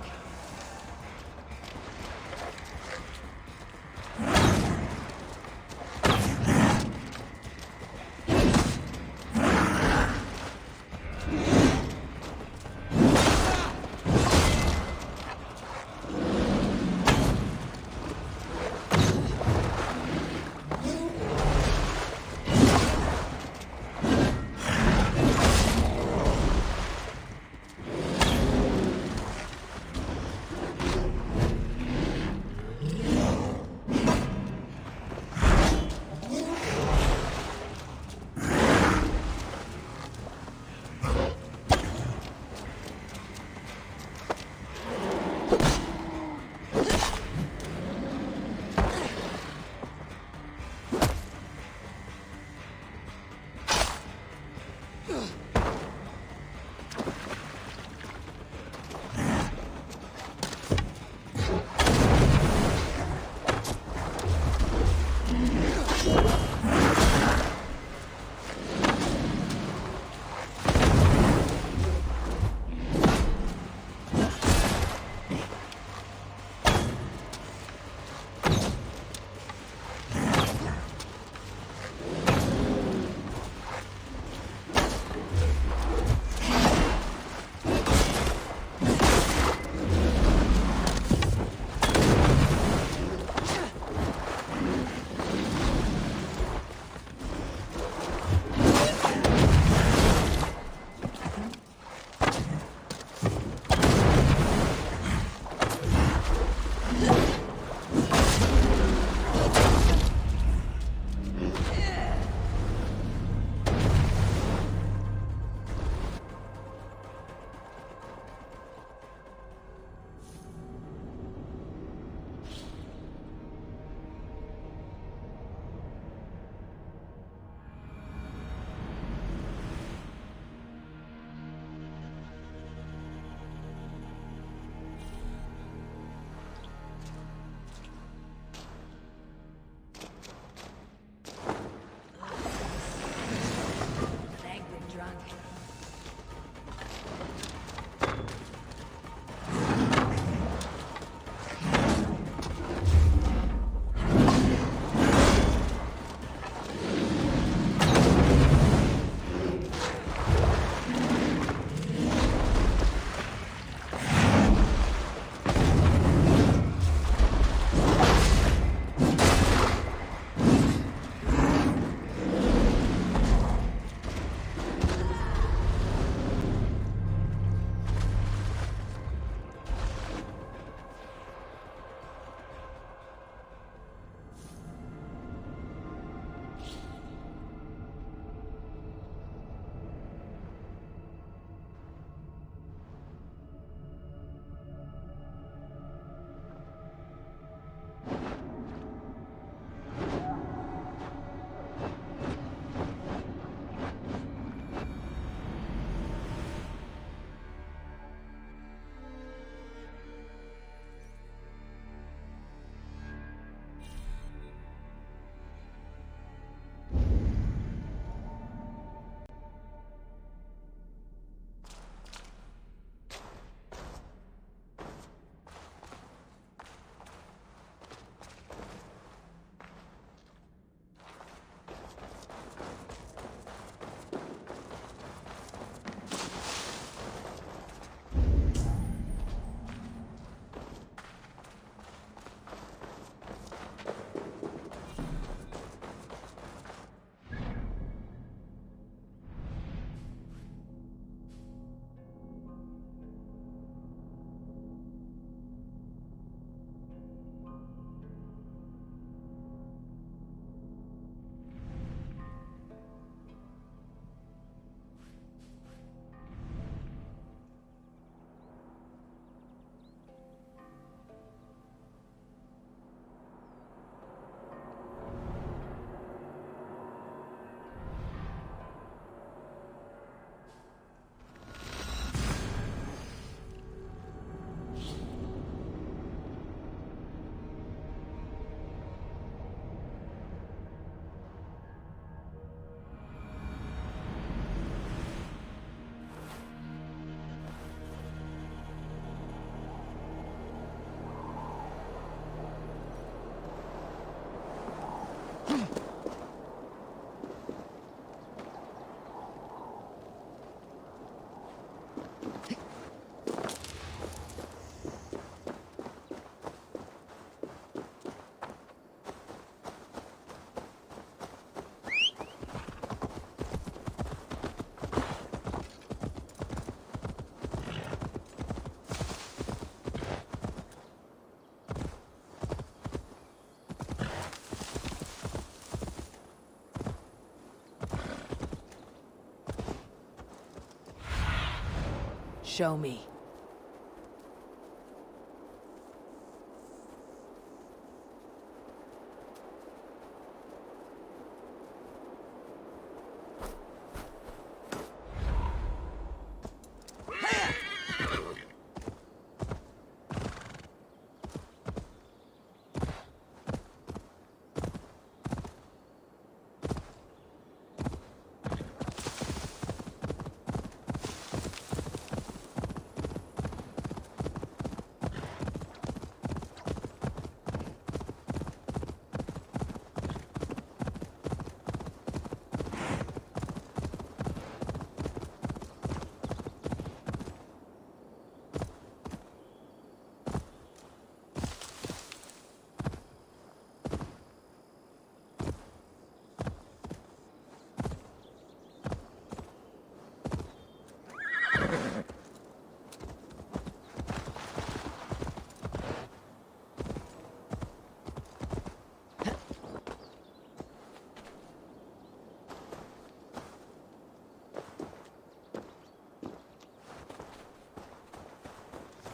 Show me.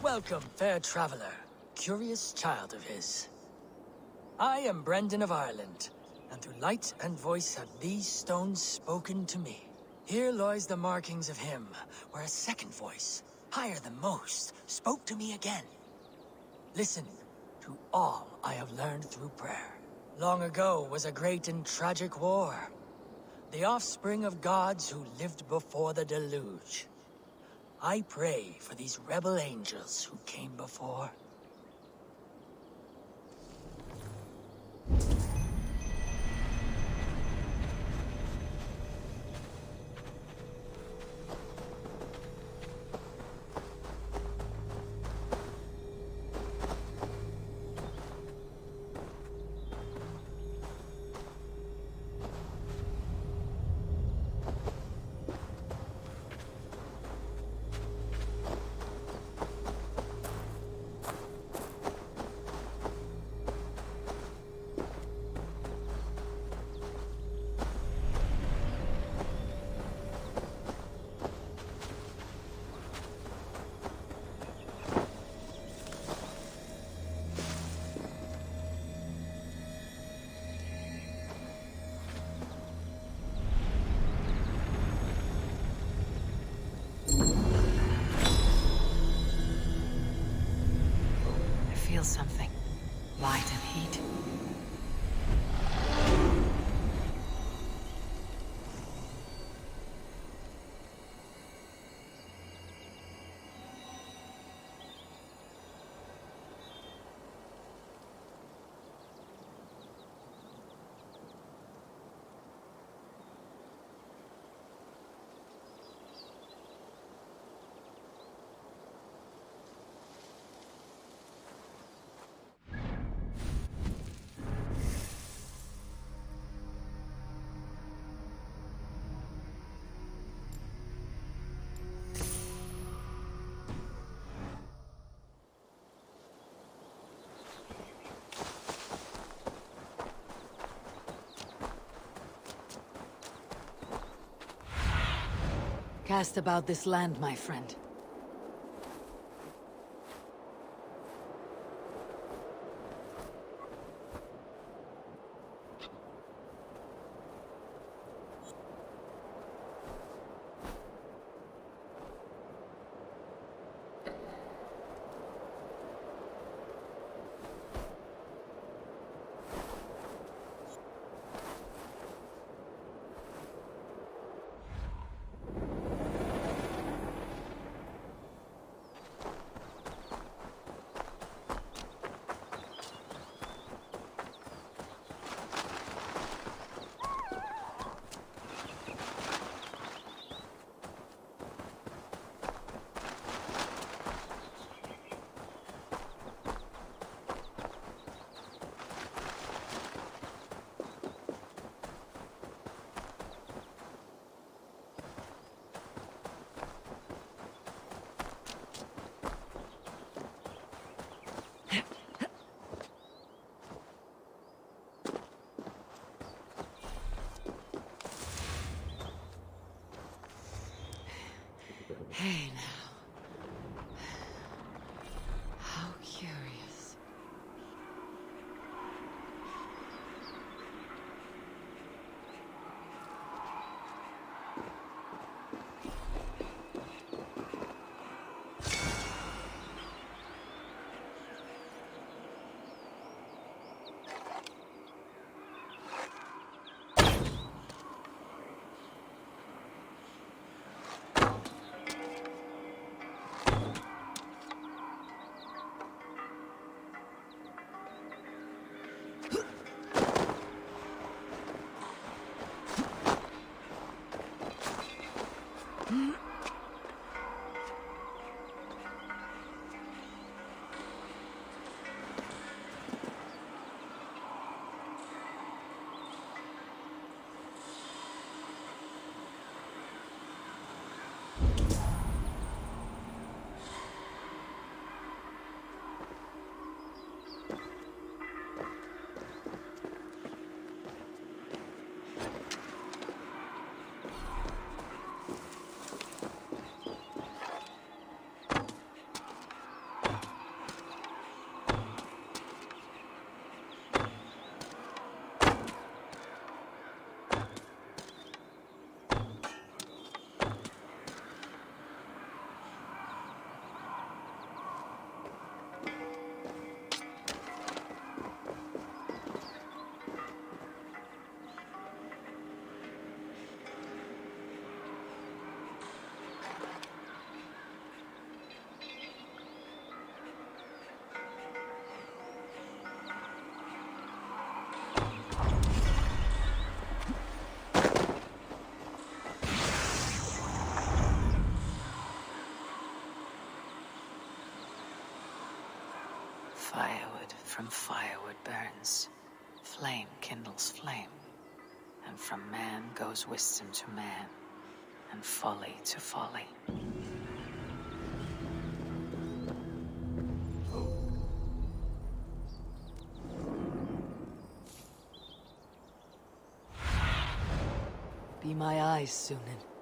Welcome, fair traveler, curious child of his. I am Brendan of Ireland, and through light and voice have these stones spoken to me. Here lies the markings of him, where a second voice, higher than most, spoke to me again. Listen to all I have learned through prayer. Long ago was a great and tragic war. The offspring of gods who lived before the deluge. I pray for these rebel angels who came before. I feel something. Light and heat. Cast about this land, my friend. Hey now. from firewood burns, flame kindles flame, and from man goes wisdom to man, and folly to folly. Be my eyes, Sunan.